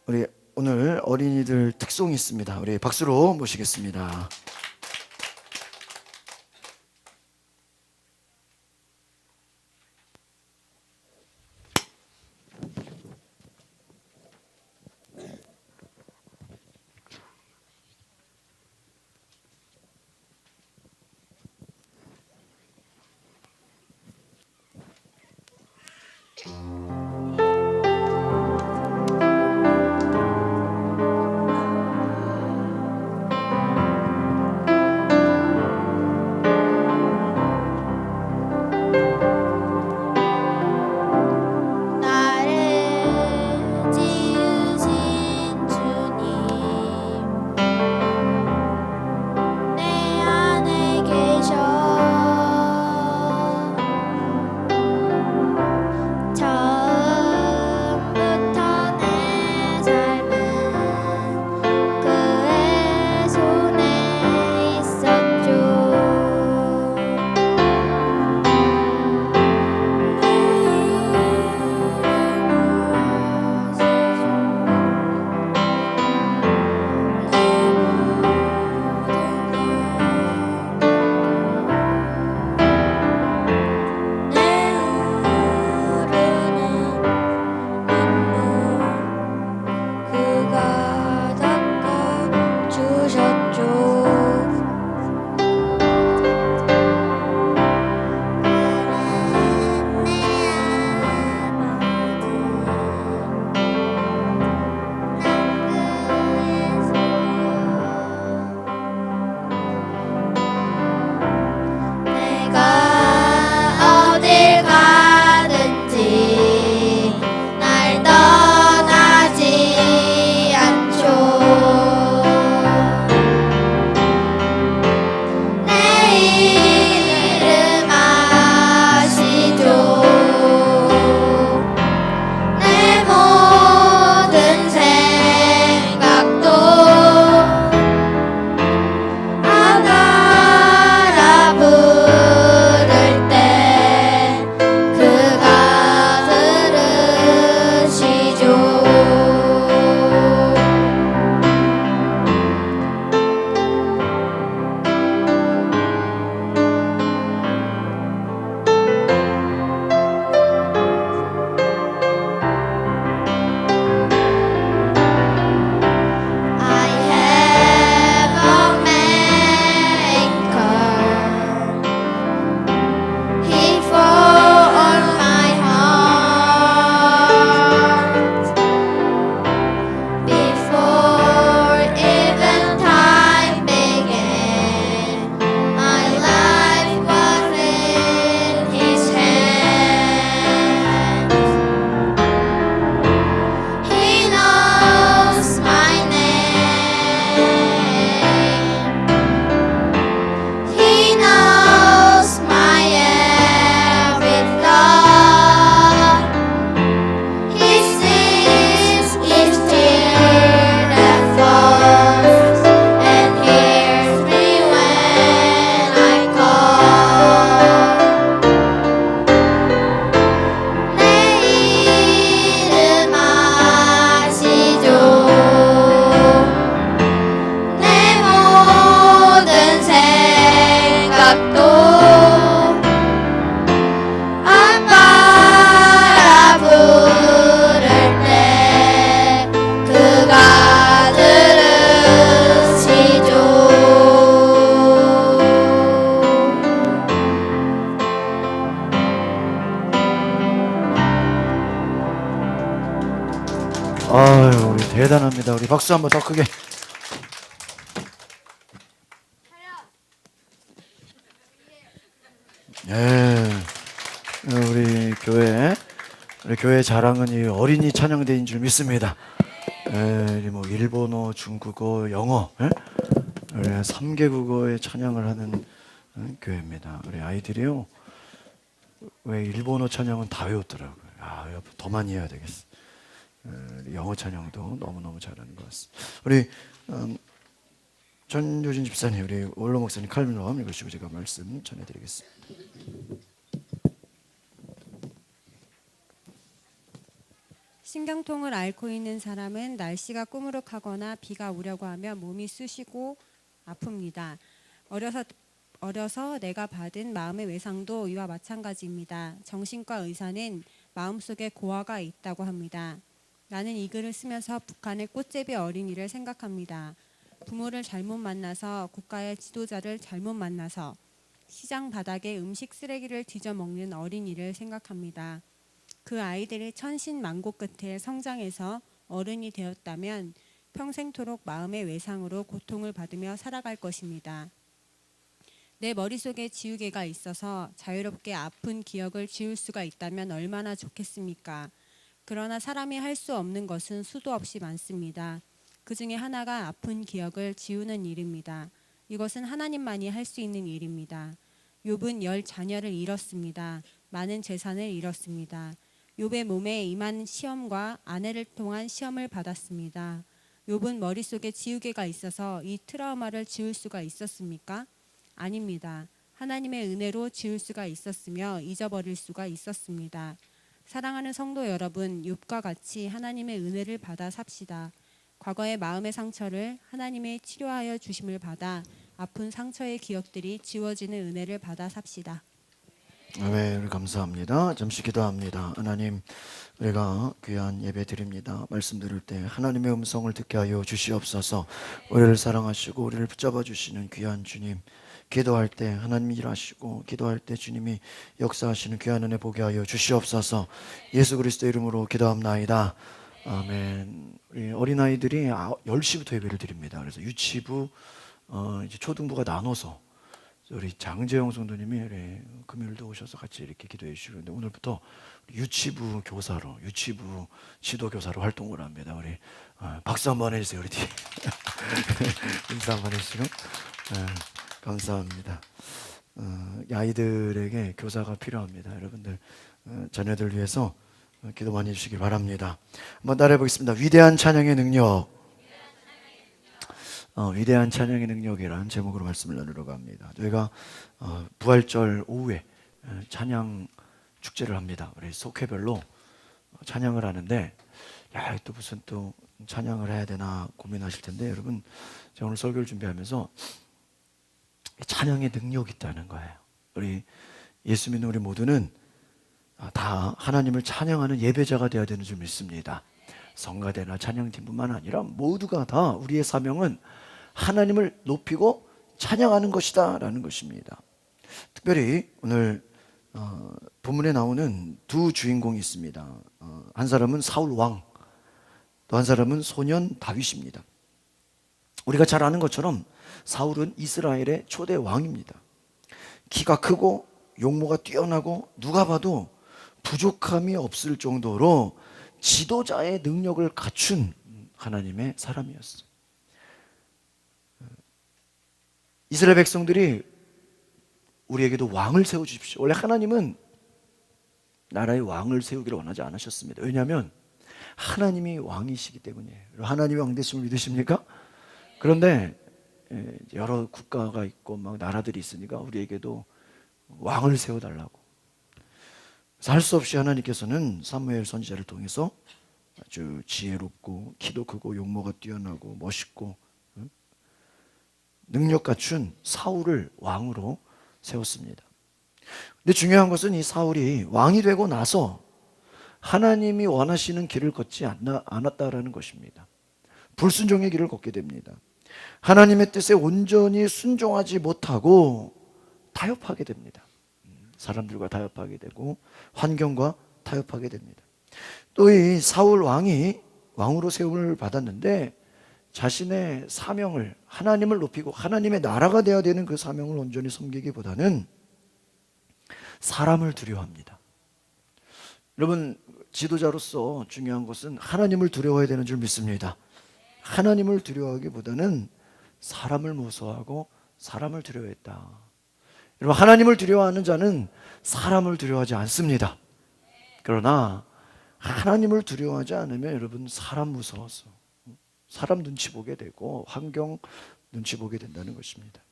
우리 오늘 어린이들 특송이 있습니다. 우리 박수로 모시겠습니다. 나를 지으신 주님 내 안에 계셔 저 대단합니다. 우리 박수 한번 더 크게. 예, 우리 교회 자랑은 이 어린이 찬양대인 줄 믿습니다. 예, 뭐 일본어, 중국어, 영어, 예? 우리 3개 국어의 찬양을 하는 교회입니다. 우리 아이들이요, 왜 일본어 찬양은 다 외웠더라고요. 아, 더 많이 해야 되겠어. 영어 찬양도 너무너무 잘하는 것 같습니다. 우리 전효진 집사님, 우리 원로 목사님 칼럼을 읽으시고 제가 말씀 전해드리겠습니다. 신경통을 앓고 있는 사람은 날씨가 꾸무룩하거나 비가 오려고 하면 몸이 쑤시고 아픕니다. 어려서 내가 받은 마음의 외상도 이와 마찬가지입니다. 정신과 의사는 마음속에 고아가 있다고 합니다. 나는 이 글을 쓰면서 북한의 꽃제비 어린이를 생각합니다. 부모를 잘못 만나서 국가의 지도자를 잘못 만나서 시장 바닥에 음식 쓰레기를 뒤져 먹는 어린이를 생각합니다. 그 아이들이 천신만고 끝에 성장해서 어른이 되었다면 평생토록 마음의 외상으로 고통을 받으며 살아갈 것입니다. 내 머릿속에 지우개가 있어서 자유롭게 아픈 기억을 지울 수가 있다면 얼마나 좋겠습니까? 그러나 사람이 할 수 없는 것은 수도 없이 많습니다. 그 중에 하나가 아픈 기억을 지우는 일입니다. 이것은 하나님만이 할 수 있는 일입니다. 욥은 10자녀를 잃었습니다. 많은 재산을 잃었습니다. 욥의 몸에 임한 시험과 아내를 통한 시험을 받았습니다. 욥은 머릿속에 지우개가 있어서 이 트라우마를 지울 수가 있었습니까? 아닙니다. 하나님의 은혜로 지울 수가 있었으며 잊어버릴 수가 있었습니다. 사랑하는 성도 여러분, 욥과 같이 하나님의 은혜를 받아 삽시다. 과거의 마음의 상처를 하나님의 치료하여 주심을 받아 아픈 상처의 기억들이 지워지는 은혜를 받아 삽시다. 네, 감사합니다. 잠시 기도합니다. 하나님, 우리가 귀한 예배 드립니다. 말씀 들을 때 하나님의 음성을 듣게 하여 주시옵소서. 우리를 사랑하시고 우리를 붙잡아 주시는 귀한 주님, 기도할 때 하나님이 일하시고 기도할 때 주님이 역사하시는 귀한 은혜 보게 하여 주시옵소서. 예수 그리스도 이름으로 기도합나이다. 아멘. 우리 어린아이들이 10시부터 예배를 드립니다. 그래서 유치부, 이제 초등부가 나눠서 우리 장재영 성도님이 금요일도 오셔서 같이 이렇게 기도해 주시는데 오늘부터 유치부 교사로, 유치부 지도교사로 활동을 합니다. 우리 박수 한번 해주세요. 우리 뒤에 인사 한번 해주시고 감사합니다. 이 아이들에게 교사가 필요합니다. 여러분들 자녀들 위해서 기도 많이 해주시기 바랍니다. 한번 따라해 보겠습니다. 위대한 찬양의 능력. 위대한 찬양의 능력이라는 제목으로 말씀을 나누려고 합니다. 저희가 부활절 오후에 찬양 축제를 합니다. 우리 속회별로 찬양을 하는데, 야, 또 무슨 또 찬양을 해야 되나 고민하실 텐데, 여러분, 제가 오늘 설교를 준비하면서 찬양의 능력이 있다는 거예요. 우리 예수 믿는 우리 모두는 다 하나님을 찬양하는 예배자가 되어야 되는 줄 믿습니다. 성가대나 찬양팀뿐만 아니라 모두가 다 우리의 사명은 하나님을 높이고 찬양하는 것이다 라는 것입니다. 특별히 오늘 본문에 나오는 두 주인공이 있습니다. 한 사람은 사울 왕, 또 한 사람은 소년 다윗입니다. 우리가 잘 아는 것처럼 사울은 이스라엘의 초대 왕입니다. 키가 크고 용모가 뛰어나고 누가 봐도 부족함이 없을 정도로 지도자의 능력을 갖춘 하나님의 사람이었어요. 이스라엘 백성들이 우리에게도 왕을 세워주십시오. 원래 하나님은 나라의 왕을 세우기를 원하지 않으셨습니다. 왜냐하면 하나님이 왕이시기 때문이에요. 하나님이 왕 되심을 믿으십니까? 그런데 여러 국가가 있고 막 나라들이 있으니까 우리에게도 왕을 세워달라고. 할 수 없이 하나님께서는 사무엘 선지자를 통해서 아주 지혜롭고 키도 크고 용모가 뛰어나고 멋있고 능력 갖춘 사울을 왕으로 세웠습니다. 근데 중요한 것은 이 사울이 왕이 되고 나서 하나님이 원하시는 길을 걷지 않았다라는 것입니다. 불순종의 길을 걷게 됩니다. 하나님의 뜻에 온전히 순종하지 못하고 타협하게 됩니다. 사람들과 타협하게 되고 환경과 타협하게 됩니다. 또 이 사울 왕이 왕으로 세움을 받았는데 자신의 사명을, 하나님을 높이고 하나님의 나라가 되어야 되는 그 사명을 온전히 섬기기보다는 사람을 두려워합니다. 여러분, 지도자로서 중요한 것은 하나님을 두려워해야 되는 줄 믿습니다. 하나님을 두려워하기보다는 사람을 무서워하고 사람을 두려워했다. 여러분, 하나님을 두려워하는 자는 사람을 두려워하지 않습니다. 그러나 하나님을 두려워하지 않으면 여러분, 사람 무서워서 사람 눈치 보게 되고 환경 눈치 보게 된다는 것입니다.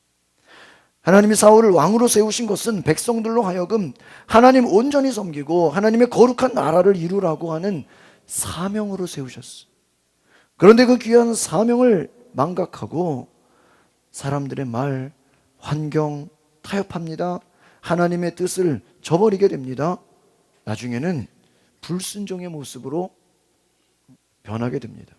하나님이 사울을 왕으로 세우신 것은 백성들로 하여금 하나님 온전히 섬기고 하나님의 거룩한 나라를 이루라고 하는 사명으로 세우셨어요. 그런데 그 귀한 사명을 망각하고 사람들의 말, 환경 타협합니다. 하나님의 뜻을 저버리게 됩니다. 나중에는 불순종의 모습으로 변하게 됩니다.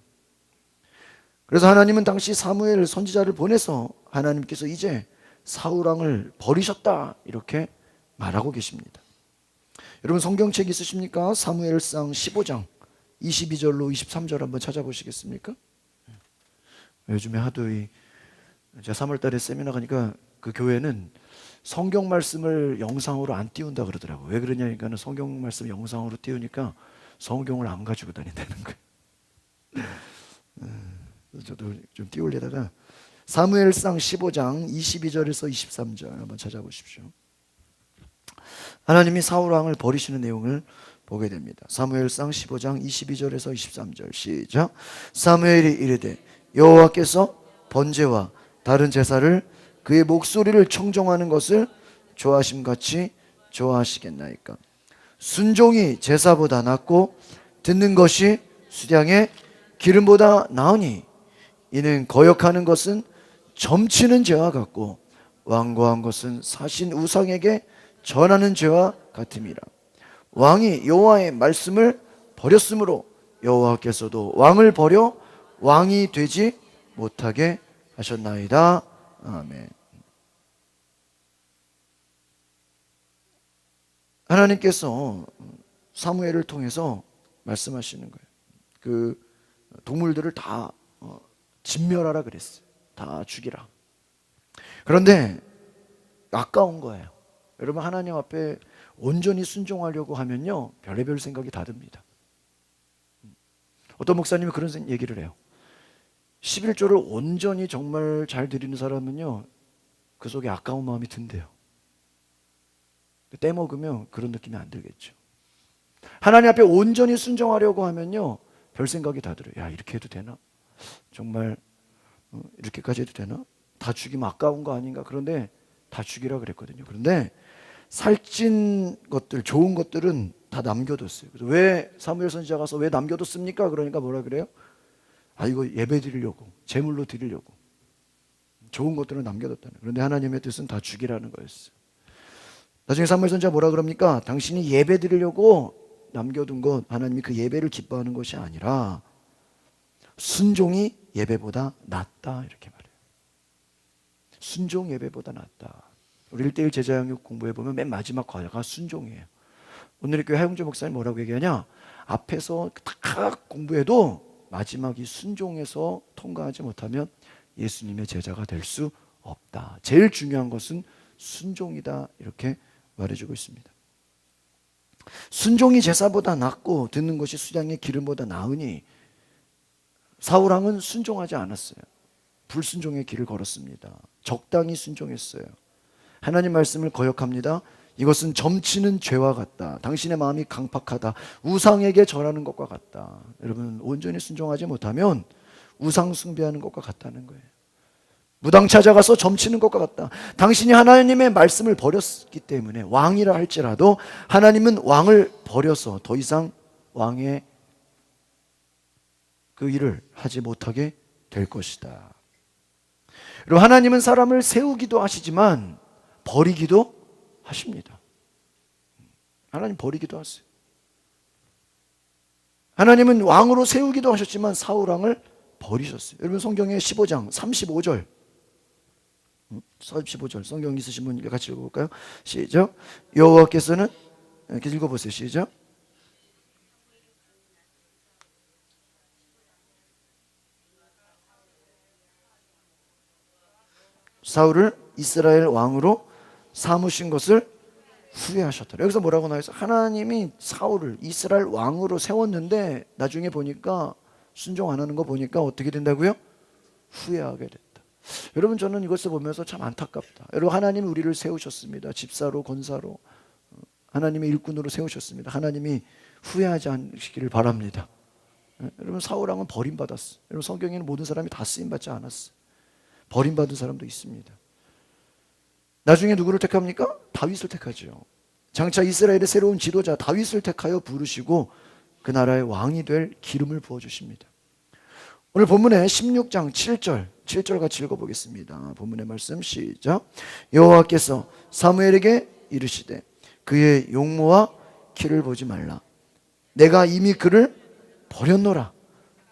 그래서 하나님은 당시 사무엘 선지자를 보내서 하나님께서 이제 사울 왕을 버리셨다 이렇게 말하고 계십니다. 여러분, 성경책 있으십니까? 사무엘상 15장 22절로 23절 한번 찾아보시겠습니까? 요즘에 하도 제가 3월달에 세미나 가니까 그 교회는 성경 말씀을 영상으로 안 띄운다 그러더라고요. 왜 그러냐니까 성경 말씀 영상으로 띄우니까 성경을 안 가지고 다닌다는 거예요. 저도 좀 띄우려다가 사무엘상 15장 22절에서 23절 한번 찾아보십시오. 하나님이 사울 왕을 버리시는 내용을 보게 됩니다. 사무엘상 15장 22절에서 23절 시작. 사무엘이 이르되 여호와께서 번제와 다른 제사를 그의 목소리를 청종하는 것을 좋아하심같이 좋아하시겠나이까. 순종이 제사보다 낫고 듣는 것이 수량의 기름보다 나으니 이는 거역하는 것은 점치는 죄와 같고 완고한 것은 사신 우상에게 전하는 죄와 같음이라. 왕이 여호와의 말씀을 버렸으므로 여호와께서도 왕을 버려 왕이 되지 못하게 하셨나이다. 아멘. 하나님께서 사무엘을 통해서 말씀하시는 거예요. 그 동물들을 다 진멸하라 그랬어요. 다 죽이라. 그런데 아까운 거예요. 여러분, 하나님 앞에 온전히 순종하려고 하면요 별의별 생각이 다 듭니다. 어떤 목사님이 그런 얘기를 해요. 11조를 온전히 정말 잘 드리는 사람은요 그 속에 아까운 마음이 든대요. 떼먹으면 그런 느낌이 안 들겠죠. 하나님 앞에 온전히 순종하려고 하면요 별 생각이 다 들어요. 야, 이렇게 해도 되나? 정말 이렇게까지 해도 되나? 다 죽이면 아까운 거 아닌가? 그런데 다 죽이라 그랬거든요. 그런데 살찐 것들, 좋은 것들은 다 남겨뒀어요. 그래서 왜 사무엘 선지자 가서 왜 남겨뒀습니까? 그러니까 뭐라 그래요? 아, 이거 예배 드리려고, 제물로 드리려고 좋은 것들은 남겨뒀다는. 그런데 하나님의 뜻은 다 죽이라는 거였어요. 나중에 사무엘 선지자 뭐라 그럽니까? 당신이 예배 드리려고 남겨둔 것, 하나님이 그 예배를 기뻐하는 것이 아니라 순종이 예배보다 낫다 이렇게 말해요. 순종 예배보다 낫다. 우리 1:1 제자양육 공부해보면 맨 마지막 과제가 순종이에요. 오늘의 교회 하용재 목사님 뭐라고 얘기하냐? 앞에서 다 공부해도 마지막이 순종해서 통과하지 못하면 예수님의 제자가 될 수 없다. 제일 중요한 것은 순종이다 이렇게 말해주고 있습니다. 순종이 제사보다 낫고 듣는 것이 수량의 기름보다 나으니 사울 왕은 순종하지 않았어요. 불순종의 길을 걸었습니다. 적당히 순종했어요. 하나님 말씀을 거역합니다. 이것은 점치는 죄와 같다. 당신의 마음이 강팍하다. 우상에게 절하는 것과 같다. 여러분, 온전히 순종하지 못하면 우상 숭배하는 것과 같다는 거예요. 무당 찾아가서 점치는 것과 같다. 당신이 하나님의 말씀을 버렸기 때문에 왕이라 할지라도 하나님은 왕을 버려서 더 이상 왕의 그 일을 하지 못하게 될 것이다. 그리고 하나님은 사람을 세우기도 하시지만 버리기도 하십니다. 하나님 버리기도 하세요. 하나님은 왕으로 세우기도 하셨지만 사울 왕을 버리셨어요. 여러분, 성경의 15장 35절 35절 성경 있으신 분 같이 읽어볼까요? 시작. 여호와께서는, 이렇게 읽어보세요. 시작. 사울을 이스라엘 왕으로 삼으신 것을 후회하셨더라. 여기서 뭐라고 나와있어? 하나님이 사울을 이스라엘 왕으로 세웠는데 나중에 보니까 순종 안 하는 거 보니까 어떻게 된다고요? 후회하게 됐다. 여러분, 저는 이것을 보면서 참 안타깝다. 여러분, 하나님이 우리를 세우셨습니다. 집사로, 권사로, 하나님의 일꾼으로 세우셨습니다. 하나님이 후회하지 않으시기를 바랍니다. 여러분, 사울왕은 버림받았어. 여러분, 성경에는 모든 사람이 다 쓰임받지 않았어. 버림받은 사람도 있습니다. 나중에 누구를 택합니까? 다윗을 택하죠. 장차 이스라엘의 새로운 지도자 다윗을 택하여 부르시고 그 나라의 왕이 될 기름을 부어주십니다. 오늘 본문의 16장 7절 같이 읽어보겠습니다. 본문의 말씀 시작. 여호와께서 사무엘에게 이르시되 그의 용모와 키를 보지 말라. 내가 이미 그를 버렸노라.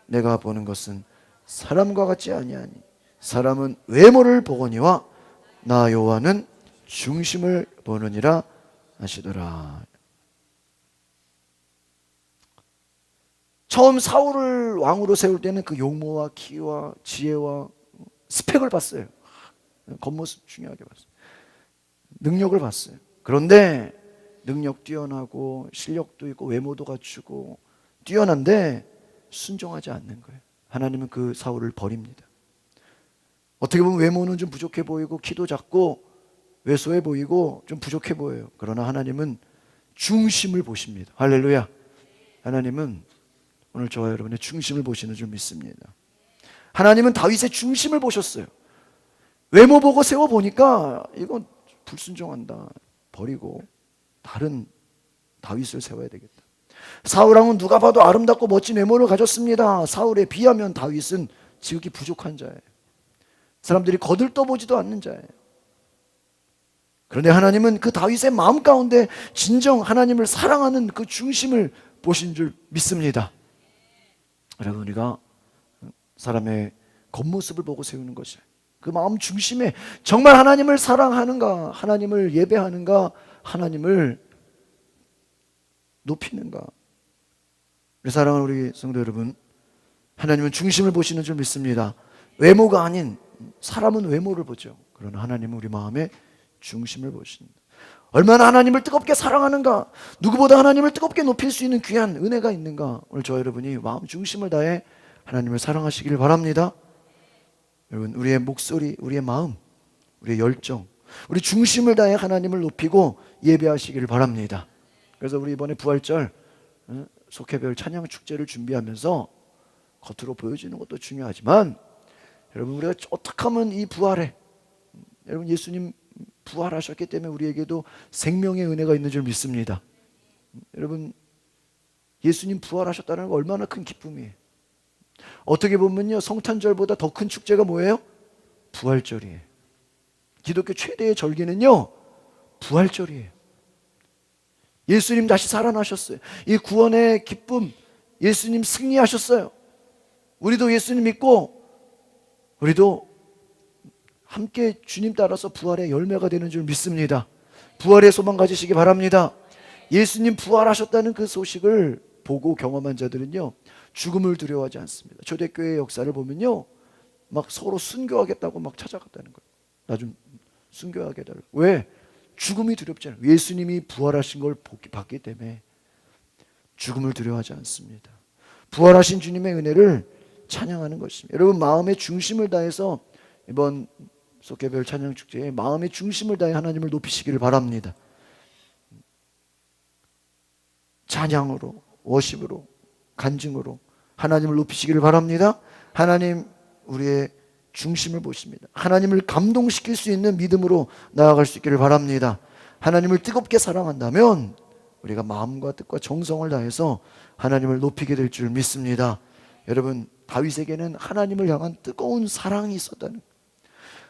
내가 보는 것은 사람과 같지 아니하니 사람은 외모를 보거니와 나 여호와는 중심을 보느니라 하시더라. 처음 사울을 왕으로 세울 때는 그 용모와 키와 지혜와 스펙을 봤어요. 겉모습 중요하게 봤어요. 능력을 봤어요. 그런데 능력 뛰어나고 실력도 있고 외모도 갖추고 뛰어난데 순종하지 않는 거예요. 하나님은 그 사울을 버립니다. 어떻게 보면 외모는 좀 부족해 보이고 키도 작고 왜소해 보이고 좀 부족해 보여요. 그러나 하나님은 중심을 보십니다. 할렐루야. 하나님은 오늘 저와 여러분의 중심을 보시는 줄 믿습니다. 하나님은 다윗의 중심을 보셨어요. 외모 보고 세워보니까 이건 불순종한다. 버리고 다른 다윗을 세워야 되겠다. 사울왕은 누가 봐도 아름답고 멋진 외모를 가졌습니다. 사울에 비하면 다윗은 지극히 부족한 자예요. 사람들이 거들떠보지도 않는 자예요. 그런데 하나님은 그 다윗의 마음 가운데 진정 하나님을 사랑하는 그 중심을 보신 줄 믿습니다. 여러분, 우리가 사람의 겉모습을 보고 세우는 것이 그 마음 중심에 정말 하나님을 사랑하는가, 하나님을 예배하는가, 하나님을 높이는가. 우리 사랑하는 우리 성도 여러분, 하나님은 중심을 보시는 줄 믿습니다. 외모가 아닌, 사람은 외모를 보죠. 그러나 하나님은 우리 마음의 중심을 보십니다. 얼마나 하나님을 뜨겁게 사랑하는가, 누구보다 하나님을 뜨겁게 높일 수 있는 귀한 은혜가 있는가. 오늘 저 여러분이 마음 중심을 다해 하나님을 사랑하시길 바랍니다. 여러분, 우리의 목소리, 우리의 마음, 우리의 열정, 우리 중심을 다해 하나님을 높이고 예배하시기를 바랍니다. 그래서 우리 이번에 부활절 속회별 찬양 축제를 준비하면서 겉으로 보여지는 것도 중요하지만, 여러분, 우리가 어떻게 하면 이 부활에, 여러분, 예수님 부활하셨기 때문에 우리에게도 생명의 은혜가 있는 줄 믿습니다. 여러분, 예수님 부활하셨다는 거 얼마나 큰 기쁨이에요. 어떻게 보면요, 성탄절보다 더 큰 축제가 뭐예요? 부활절이에요. 기독교 최대의 절기는요, 부활절이에요. 예수님 다시 살아나셨어요. 이 구원의 기쁨, 예수님 승리하셨어요. 우리도 예수님 믿고 우리도 함께 주님 따라서 부활의 열매가 되는 줄 믿습니다. 부활의 소망 가지시기 바랍니다. 예수님 부활하셨다는 그 소식을 보고 경험한 자들은요, 죽음을 두려워하지 않습니다. 초대교회의 역사를 보면요, 막 서로 순교하겠다고 막 찾아갔다는 거예요. 나 좀 순교하게 해달라고. 왜? 죽음이 두렵지 않아요. 예수님이 부활하신 걸 봤기 때문에 죽음을 두려워하지 않습니다. 부활하신 주님의 은혜를 찬양하는 것입니다. 여러분, 마음의 중심을 다해서 이번 속개별 찬양 축제에 마음의 중심을 다해 하나님을 높이시기를 바랍니다. 찬양으로, 워십으로, 간증으로 하나님을 높이시기를 바랍니다. 하나님, 우리의 중심을 보십니다. 하나님을 감동시킬 수 있는 믿음으로 나아갈 수 있기를 바랍니다. 하나님을 뜨겁게 사랑한다면 우리가 마음과 뜻과 정성을 다해서 하나님을 높이게 될 줄 믿습니다. 여러분, 다윗에게는 하나님을 향한 뜨거운 사랑이 있었다는 거예요.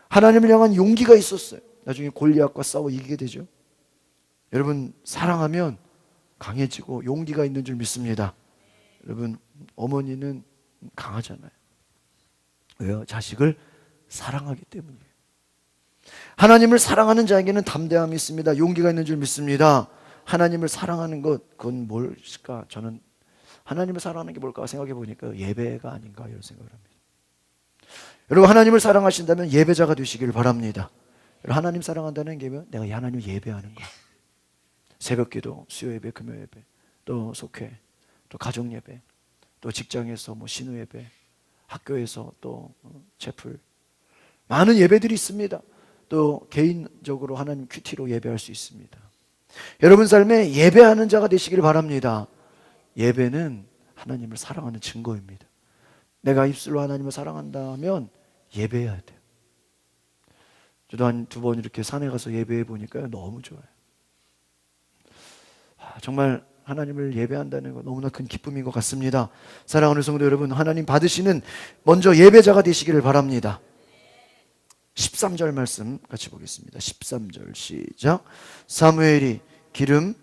하나님을 향한 용기가 있었어요. 나중에 골리앗과 싸워 이기게 되죠. 여러분, 사랑하면 강해지고 용기가 있는 줄 믿습니다. 여러분, 어머니는 강하잖아요. 왜요? 자식을 사랑하기 때문이에요. 하나님을 사랑하는 자에게는 담대함이 있습니다. 용기가 있는 줄 믿습니다. 하나님을 사랑하는 것, 그건 뭘까? 저는 하나님을 사랑하는 게 뭘까 생각해 보니까 예배가 아닌가 이런 생각을 합니다. 여러분 하나님을 사랑하신다면 예배자가 되시기를 바랍니다. 여러분 하나님 사랑한다는 게 뭐예요? 내가 하나님을 예배하는 거야. 새벽기도, 수요예배, 금요예배, 또 속회, 또 가정예배, 또 직장에서 뭐 신우예배, 학교에서 또 채플, 많은 예배들이 있습니다. 또 개인적으로 하나님 큐티로 예배할 수 있습니다. 여러분 삶에 예배하는 자가 되시길 바랍니다. 예배는 하나님을 사랑하는 증거입니다. 내가 입술로 하나님을 사랑한다면 예배해야 돼요. 저도 한 2번 이렇게 산에 가서 예배해 보니까 너무 좋아요. 정말 하나님을 예배한다는 거 너무나 큰 기쁨인 것 같습니다. 사랑하는 성도 여러분, 하나님 받으시는 먼저 예배자가 되시기를 바랍니다. 13절 말씀 같이 보겠습니다. 13절 시작. 사무엘이 기름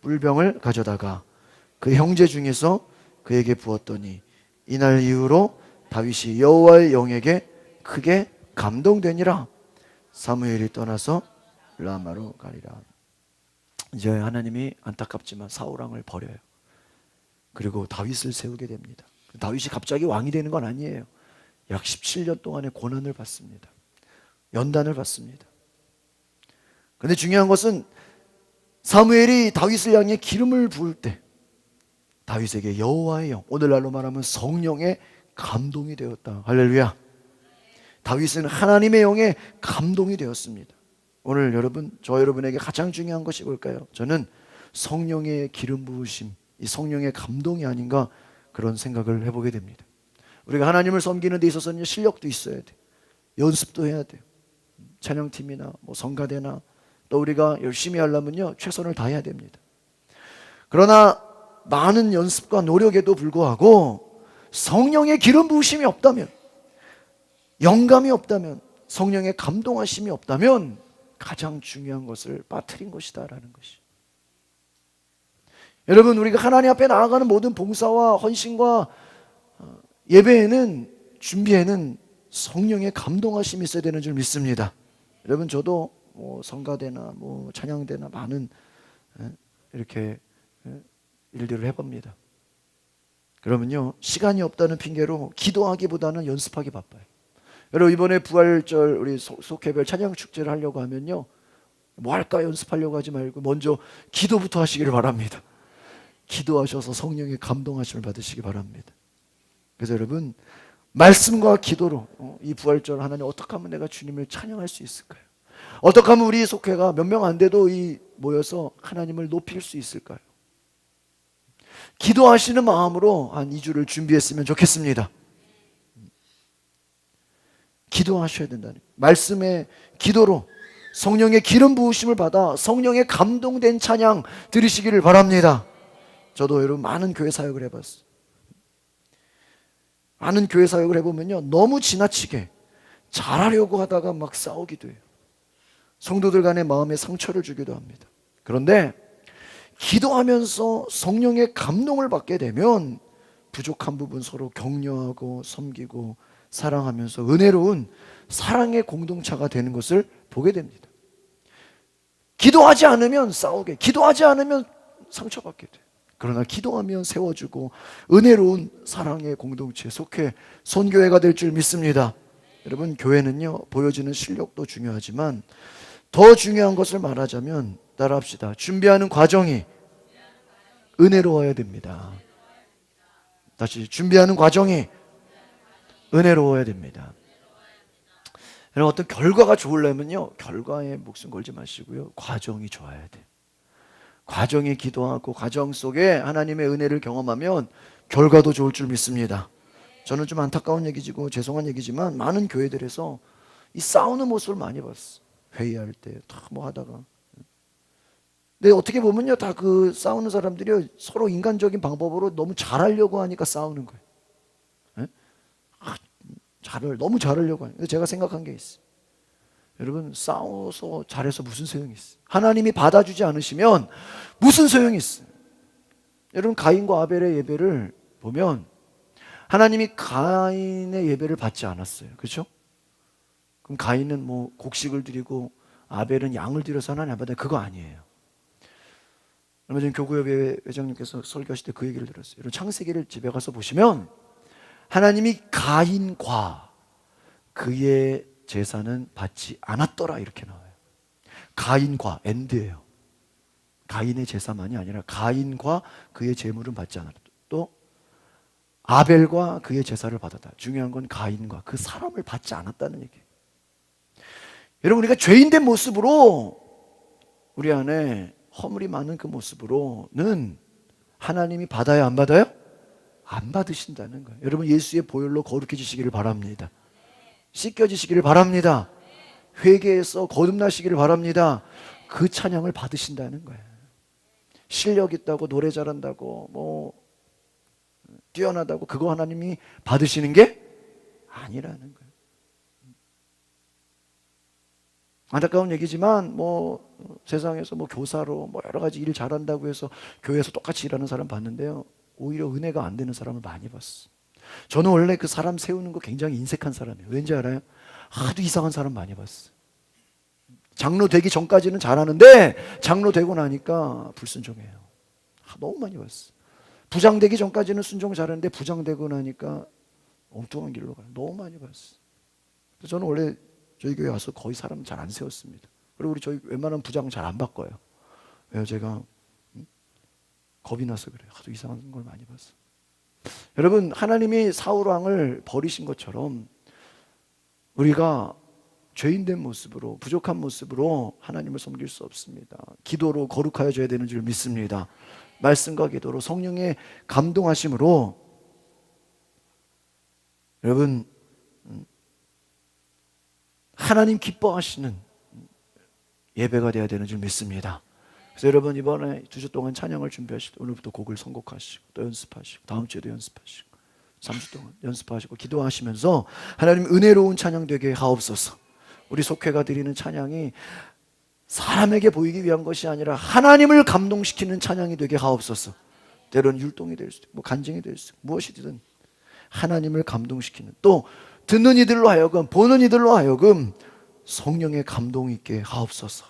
뿔병을 가져다가 그 형제 중에서 그에게 부었더니 이날 이후로 다윗이 여호와의 영에게 크게 감동되니라. 사무엘이 떠나서 라마로 가리라. 이제 하나님이 안타깝지만 사울 왕을 버려요. 그리고 다윗을 세우게 됩니다. 다윗이 갑자기 왕이 되는 건 아니에요. 약 17년 동안의 고난을 받습니다. 연단을 받습니다. 그런데 중요한 것은 사무엘이 다윗을 향해 기름을 부을 때 다윗에게 여호와의 영, 오늘날로 말하면 성령의 감동이 되었다. 할렐루야. 다윗은 하나님의 영에 감동이 되었습니다. 오늘 여러분, 저 여러분에게 가장 중요한 것이 뭘까요? 저는 성령의 기름 부으심, 이 성령의 감동이 아닌가 그런 생각을 해보게 됩니다. 우리가 하나님을 섬기는 데 있어서는 실력도 있어야 돼. 연습도 해야 돼요. 찬양팀이나 뭐 성가대나 또 우리가 열심히 하려면요 최선을 다해야 됩니다. 그러나 많은 연습과 노력에도 불구하고 성령의 기름 부으심이 없다면, 영감이 없다면, 성령의 감동하심이 없다면 가장 중요한 것을 빠뜨린 것이다라는 것이. 여러분, 우리가 하나님 앞에 나아가는 모든 봉사와 헌신과 예배에는, 준비에는 성령의 감동하심이 있어야 되는 줄 믿습니다. 여러분, 저도 뭐 성가대나 뭐 찬양대나 많은 이렇게 일들을 해봅니다. 그러면요 시간이 없다는 핑계로 기도하기보다는 연습하기 바빠요. 여러분, 이번에 부활절 우리 속회별 찬양 축제를 하려고 하면요 뭐 할까 연습하려고 하지 말고 먼저 기도부터 하시기를 바랍니다. 기도하셔서 성령의 감동하심을 받으시기 바랍니다. 그래서 여러분, 말씀과 기도로 이 부활절 하나님 어떻게 하면 내가 주님을 찬양할 수 있을까요? 어떻게 하면 우리 속회가 몇 명 안 돼도 모여서 하나님을 높일 수 있을까요? 기도하시는 마음으로 한 2주를 준비했으면 좋겠습니다. 기도하셔야 된다는, 말씀의 기도로 성령의 기름 부으심을 받아 성령의 감동된 찬양 들으시기를 바랍니다. 저도 여러분 많은 교회 사역을 해봤어요. 많은 교회 사역을 해보면요 너무 지나치게 잘하려고 하다가 막 싸우기도 해요. 성도들 간의 마음에 상처를 주기도 합니다. 그런데 기도하면서 성령의 감동을 받게 되면 부족한 부분 서로 격려하고 섬기고 사랑하면서 은혜로운 사랑의 공동체가 되는 것을 보게 됩니다. 기도하지 않으면 싸우게, 기도하지 않으면 상처받게 돼요. 그러나 기도하면 세워주고 은혜로운 사랑의 공동체 속해 선교회가 될 줄 믿습니다. 여러분, 교회는요 보여지는 실력도 중요하지만 더 중요한 것을 말하자면 따라합시다. 준비하는 과정이 은혜로워야 됩니다. 다시, 준비하는 과정이 은혜로워야 됩니다. 여러분, 어떤 결과가 좋으려면요 결과에 목숨 걸지 마시고요 과정이 좋아야 돼요. 과정에 기도하고 과정 속에 하나님의 은혜를 경험하면 결과도 좋을 줄 믿습니다. 저는 좀 안타까운 얘기지고 죄송한 얘기지만 많은 교회들에서 이 싸우는 모습을 많이 봤어. 회의할 때 다 뭐 하다가. 근데 어떻게 보면요 다 그 싸우는 사람들이 서로 인간적인 방법으로 너무 잘하려고 하니까 싸우는 거예요. 너무 잘하려고 하니까. 제가 생각한 게 있어요. 여러분, 싸워서 잘해서 무슨 소용이 있어요? 하나님이 받아주지 않으시면 무슨 소용이 있어요? 여러분, 가인과 아벨의 예배를 보면 하나님이 가인의 예배를 받지 않았어요. 그렇죠? 그럼 가인은 뭐 곡식을 드리고 아벨은 양을 드려서 하나님 안 받아요. 그거 아니에요. 얼마 전에 교구협회 회장님께서 설교하실 때 그 얘기를 들었어요. 여러분, 창세기를 집에 가서 보시면 하나님이 가인과 그의 제사는 받지 않았더라 이렇게 나와요. 가인과 엔드예요. 가인의 제사만이 아니라 가인과 그의 제물은 받지 않았다. 또 아벨과 그의 제사를 받았다. 중요한 건 가인과 그 사람을 받지 않았다는 얘기예요. 여러분, 우리가 죄인된 모습으로 우리 안에 허물이 많은 그 모습으로는 하나님이 받아요, 안 받아요? 안 받으신다는 거예요. 여러분, 예수의 보혈로 거룩해지시기를 바랍니다. 씻겨지시기를 바랍니다. 회개해서 거듭나시기를 바랍니다. 그 찬양을 받으신다는 거예요. 실력 있다고 노래 잘한다고 뭐 뛰어나다고 그거 하나님이 받으시는 게 아니라는 거예요. 안타까운 얘기지만 뭐 세상에서 뭐 교사로 뭐 여러 가지 일 잘한다고 해서 교회에서 똑같이 일하는 사람 봤는데요, 오히려 은혜가 안 되는 사람을 많이 봤어. 저는 원래 그 사람 세우는 거 굉장히 인색한 사람이에요. 왠지 알아요? 하도 이상한 사람 많이 봤어. 장로 되기 전까지는 잘하는데 장로 되고 나니까 불순종해요. 너무 많이 봤어. 부장 되기 전까지는 순종 잘하는데 부장 되고 나니까 엉뚱한 길로 가요. 너무 많이 봤어. 저는 원래 저희 교회 와서 거의 사람 잘 안 세웠습니다. 그리고 우리 저희 웬만하면 부장 잘 안 바꿔요. 왜요? 제가 겁이 나서 그래요. 하도 이상한 걸 많이 봤어. 여러분, 하나님이 사울 왕을 버리신 것처럼 우리가 죄인된 모습으로, 부족한 모습으로 하나님을 섬길 수 없습니다. 기도로 거룩하여져야 되는 줄 믿습니다. 말씀과 기도로 성령의 감동하심으로 여러분, 하나님 기뻐하시는 예배가 되어야 되는 줄 믿습니다. 그래서 여러분, 이번에 2주 동안 찬양을 준비하실 때 오늘부터 곡을 선곡하시고 또 연습하시고 다음 주에도 연습하시고 3주 동안 연습하시고 기도하시면서 하나님 은혜로운 찬양 되게 하옵소서. 우리 속회가 드리는 찬양이 사람에게 보이기 위한 것이 아니라 하나님을 감동시키는 찬양이 되게 하옵소서. 때로는 율동이 될 수도 있고 뭐 간증이 될 수도 있고 무엇이든 하나님을 감동시키는, 또 듣는 이들로 하여금 보는 이들로 하여금 성령의 감동이 있게 하옵소서.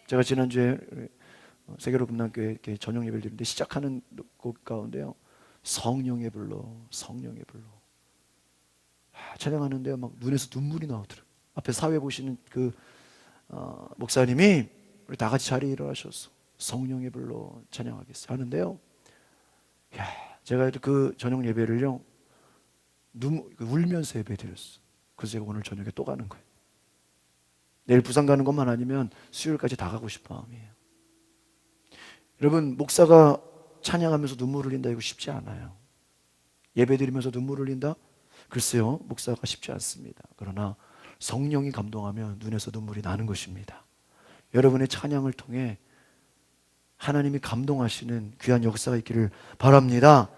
제가 지난주에 세계로 금남교회 이렇게 저녁 예배를 드리는데 시작하는 곡 가운데요, 성령의 불로 성령의 불로 찬양하는데요, 막 눈에서 눈물이 나오더라고요. 앞에 사회 보시는 그 목사님이 우리 다 같이 자리에 일어나셔서 성령의 불로 찬양하겠어요 하는데요, 제가 그 저녁 예배를요 울면서 예배 드렸어. 그래서 제가 오늘 저녁에 또 가는 거예요. 내일 부산 가는 것만 아니면 수요일까지 다 가고 싶은 마음이에요. 여러분, 목사가 찬양하면서 눈물 흘린다, 이거 쉽지 않아요. 예배 드리면서 눈물 흘린다? 글쎄요, 목사가 쉽지 않습니다. 그러나 성령이 감동하면 눈에서 눈물이 나는 것입니다. 여러분의 찬양을 통해 하나님이 감동하시는 귀한 역사가 있기를 바랍니다.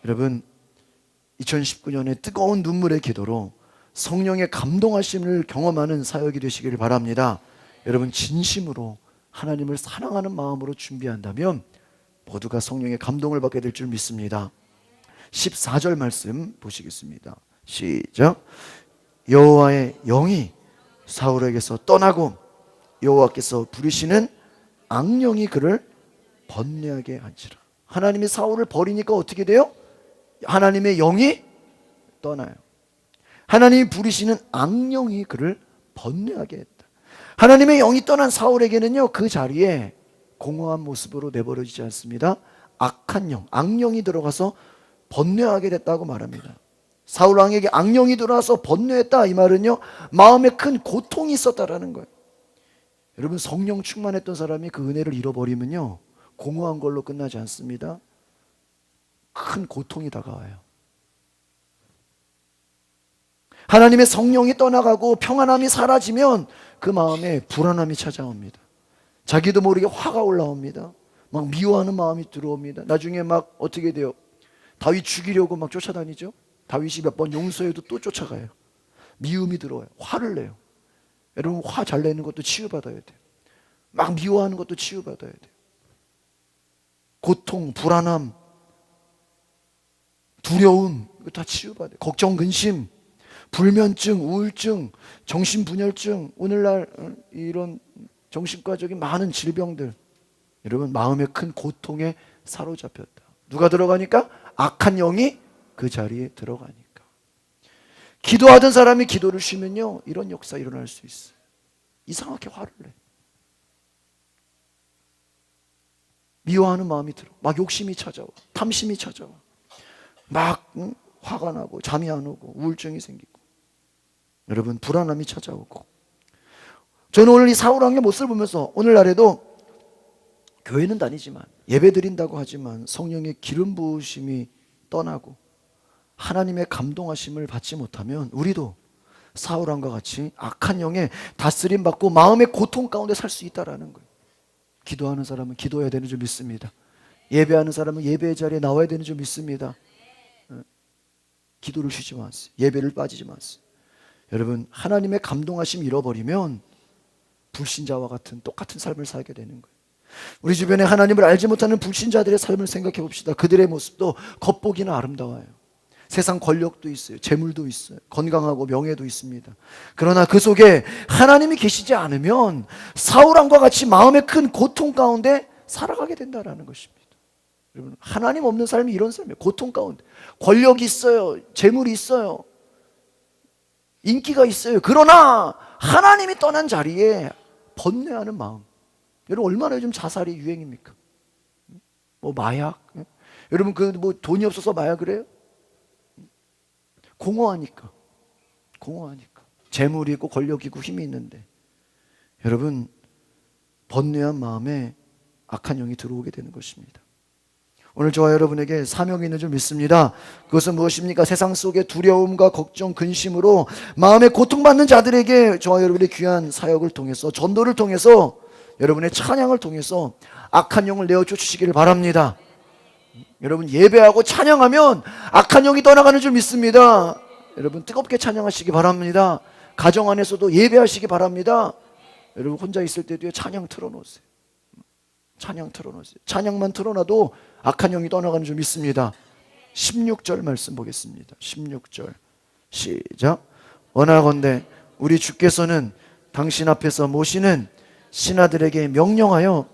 여러분, 2019년에 뜨거운 눈물의 기도로 성령의 감동하심을 경험하는 사역이 되시기를 바랍니다. 여러분, 진심으로 하나님을 사랑하는 마음으로 준비한다면 모두가 성령의 감동을 받게 될 줄 믿습니다. 14절 말씀 보시겠습니다. 시작. 여호와의 영이 사울에게서 떠나고 여호와께서 부르시는 악령이 그를 번뇌하게 한지라. 하나님이 사울을 버리니까 어떻게 돼요? 하나님의 영이 떠나요. 하나님이 부르시는 악령이 그를 번뇌하게 했다. 하나님의 영이 떠난 사울에게는요, 그 자리에 공허한 모습으로 내버려지지 않습니다. 악한 영, 악령이 들어가서 번뇌하게 됐다고 말합니다. 사울 왕에게 악령이 들어와서 번뇌했다, 이 말은요, 마음에 큰 고통이 있었다라는 거예요. 여러분, 성령 충만했던 사람이 그 은혜를 잃어버리면요, 공허한 걸로 끝나지 않습니다. 큰 고통이 다가와요. 하나님의 성령이 떠나가고 평안함이 사라지면 그 마음에 불안함이 찾아옵니다. 자기도 모르게 화가 올라옵니다. 막 미워하는 마음이 들어옵니다. 나중에 막 어떻게 돼요? 다윗 죽이려고 막 쫓아다니죠. 다윗이 몇 번 용서해도 또 쫓아가요. 미움이 들어와요. 화를 내요. 여러분, 화 잘 내는 것도 치유받아야 돼요. 막 미워하는 것도 치유받아야 돼요. 고통, 불안함, 두려움, 이거 다 치유받아요. 걱정, 근심, 불면증, 우울증, 정신분열증, 오늘날 이런 정신과적인 많은 질병들, 여러분, 마음의 큰 고통에 사로잡혔다. 누가 들어가니까? 악한 영이 그 자리에 들어가니까. 기도하던 사람이 기도를 쉬면요, 이런 역사 일어날 수 있어요. 이상하게 화를 내. 미워하는 마음이 들어. 막 욕심이 찾아와. 탐심이 찾아와. 막 화가 나고 잠이 안 오고 우울증이 생기고, 여러분 불안함이 찾아오고. 저는 오늘 이 사울 왕의 모습을 보면서 오늘날에도 교회는 다니지만 예배 드린다고 하지만 성령의 기름 부으심이 떠나고 하나님의 감동하심을 받지 못하면 우리도 사울 왕과 같이 악한 영에 다스림 받고 마음의 고통 가운데 살 수 있다라는 거예요. 기도하는 사람은 기도해야 되는 줄 믿습니다. 예배하는 사람은 예배의 자리에 나와야 되는 줄 믿습니다. 기도를 쉬지 마세요. 예배를 빠지지 마세요. 여러분, 하나님의 감동하심 잃어버리면 불신자와 같은 똑같은 삶을 살게 되는 거예요. 우리 주변에 하나님을 알지 못하는 불신자들의 삶을 생각해 봅시다. 그들의 모습도 겉보기는 아름다워요. 세상 권력도 있어요. 재물도 있어요. 건강하고 명예도 있습니다. 그러나 그 속에 하나님이 계시지 않으면 사울왕과 같이 마음의 큰 고통 가운데 살아가게 된다는 것입니다. 여러분, 하나님 없는 삶이 이런 삶이에요. 고통 가운데. 권력이 있어요. 재물이 있어요. 인기가 있어요. 그러나 하나님이 떠난 자리에 번뇌하는 마음. 여러분, 얼마나 요즘 자살이 유행입니까? 뭐 마약? 여러분, 그 뭐 돈이 없어서 마약을 해요? 공허하니까. 재물이 있고 권력이 있고 힘이 있는데, 여러분, 번뇌한 마음에 악한 영이 들어오게 되는 것입니다. 오늘 저와 여러분에게 사명이 있는 줄 믿습니다. 그것은 무엇입니까? 세상 속의 두려움과 걱정, 근심으로 마음에 고통받는 자들에게 저와 여러분의 귀한 사역을 통해서, 전도를 통해서, 여러분의 찬양을 통해서 악한 영을 내어 쫓으시기를 바랍니다. 여러분, 예배하고 찬양하면 악한 영이 떠나가는 줄 믿습니다. 여러분, 뜨겁게 찬양하시기 바랍니다. 가정 안에서도 예배하시기 바랍니다. 여러분, 혼자 있을 때도 찬양 틀어놓으세요. 찬양만 틀어놔도 악한 영이 떠나가는 줄 믿습니다. 16절 말씀 보겠습니다. 16절 시작. 원하건대 우리 주께서는 당신 앞에서 모시는 신하들에게 명령하여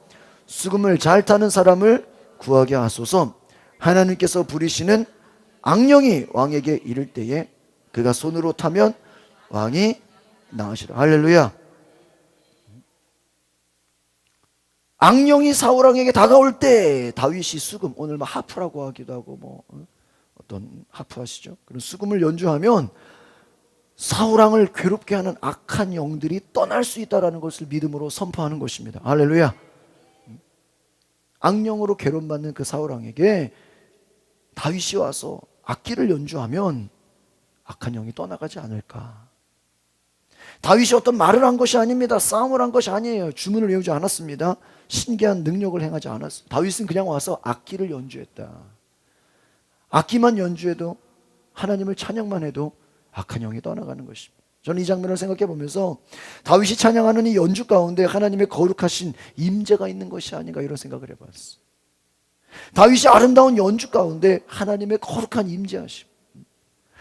수금을 잘 타는 사람을 구하게 하소서. 하나님께서 부리시는 악령이 왕에게 이를 때에 그가 손으로 타면 왕이 나으시라. 할렐루야. 악령이 사울왕에게 다가올 때 다윗이 수금, 오늘 막 하프라고 하기도 하고 뭐 어떤 하프 하시죠? 그런 수금을 연주하면 사울왕을 괴롭게 하는 악한 영들이 떠날 수 있다는 것을 믿음으로 선포하는 것입니다. 할렐루야. 악령으로 괴롭받는 그 사울왕에게 다윗이 와서 악기를 연주하면 악한 영이 떠나가지 않을까. 다윗이 어떤 말을 한 것이 아닙니다. 싸움을 한 것이 아니에요. 주문을 외우지 않았습니다. 신기한 능력을 행하지 않았어요. 다윗은 그냥 와서 악기를 연주했다. 악기만 연주해도, 하나님을 찬양만 해도 악한 영이 떠나가는 것입니다. 저는 이 장면을 생각해 보면서 다윗이 찬양하는 이 연주 가운데 하나님의 거룩하신 임재가 있는 것이 아닌가, 이런 생각을 해봤어요. 다윗이 아름다운 연주 가운데 하나님의 거룩한 임재하심,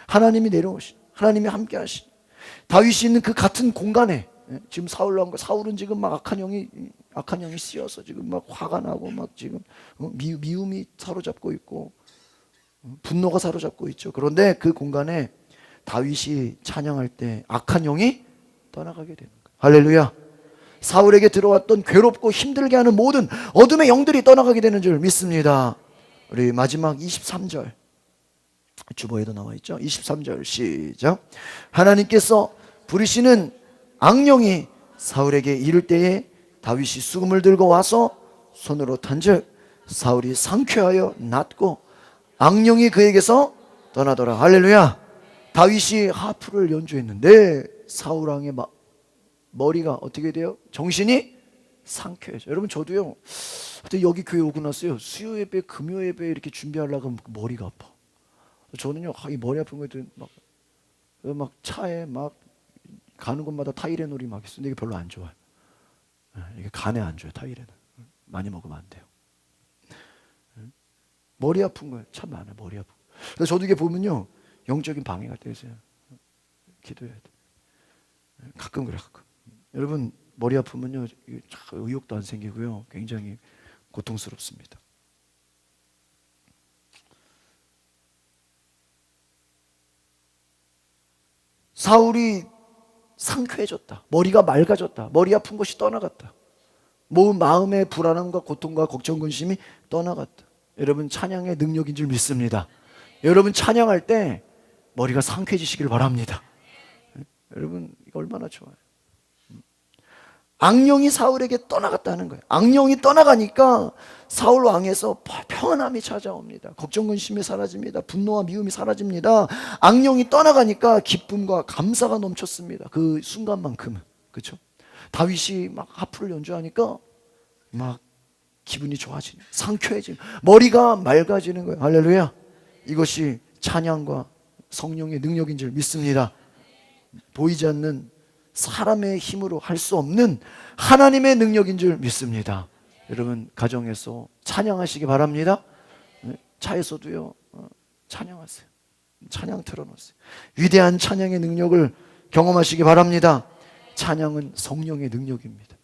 하나님이 내려오신, 하나님이 함께 하신, 다윗이 있는 그 같은 공간에 지금 사울은 지금 막 악한 영이 씌어서 지금 막 화가 나고 막 지금 미움이 사로잡고 있고 분노가 사로잡고 있죠. 그런데 그 공간에 다윗이 찬양할 때 악한 영이 떠나가게 되는 거예요. 할렐루야. 사울에게 들어왔던 괴롭고 힘들게 하는 모든 어둠의 영들이 떠나가게 되는 줄 믿습니다. 우리 마지막 23절 주보에도 나와 있죠. 23절 시작. 하나님께서 부리시는 악령이 사울에게 이를 때에 다윗이 수금을 들고 와서 손으로 탄즉 사울이 상쾌하여 낫고 악령이 그에게서 떠나더라. 할렐루야. 다윗이 하프를 연주했는데 사울왕의 머리가 어떻게 돼요? 정신이 상쾌해져. 여러분, 저도요, 여기 교회 오고 났어요. 수요 예배, 금요 예배 이렇게 준비하려고 하면 머리가 아파. 저는요, 이 머리 아픈 것들 막 차에 막 가는 곳마다 타이레놀이 막 있어. 근데 이게 별로 안 좋아요. 이게 간에 안 좋아요. 타이레놀 많이 먹으면 안 돼요. 머리 아픈 거 참 많아요. 머리 아픈 거. 그래서 저도 이게 보면요, 영적인 방해가 되세요. 기도해야 돼. 가끔 그래, 가끔. 여러분, 머리 아프면요, 의욕도 안 생기고요, 굉장히 고통스럽습니다. 사울이 상쾌해졌다. 머리가 맑아졌다. 머리 아픈 것이 떠나갔다. 마음의 불안함과 고통과 걱정, 근심이 떠나갔다. 여러분, 찬양의 능력인 줄 믿습니다. 여러분, 찬양할 때 머리가 상쾌해지시길 바랍니다. 여러분, 이거 얼마나 좋아요. 악령이 사울에게 떠나갔다는 거예요. 악령이 떠나가니까 사울 왕에서 평안함이 찾아옵니다. 걱정, 근심이 사라집니다. 분노와 미움이 사라집니다. 악령이 떠나가니까 기쁨과 감사가 넘쳤습니다. 그 순간만큼은. 그렇죠? 다윗이 막 하프를 연주하니까 막 기분이 좋아지는, 상쾌해지는, 머리가 맑아지는 거예요. 할렐루야. 이것이 찬양과 성령의 능력인 줄 믿습니다. 보이지 않는 사람의 힘으로 할 수 없는 하나님의 능력인 줄 믿습니다. 여러분, 가정에서 찬양하시기 바랍니다. 차에서도요, 찬양하세요. 찬양 틀어놓으세요. 위대한 찬양의 능력을 경험하시기 바랍니다. 찬양은 성령의 능력입니다.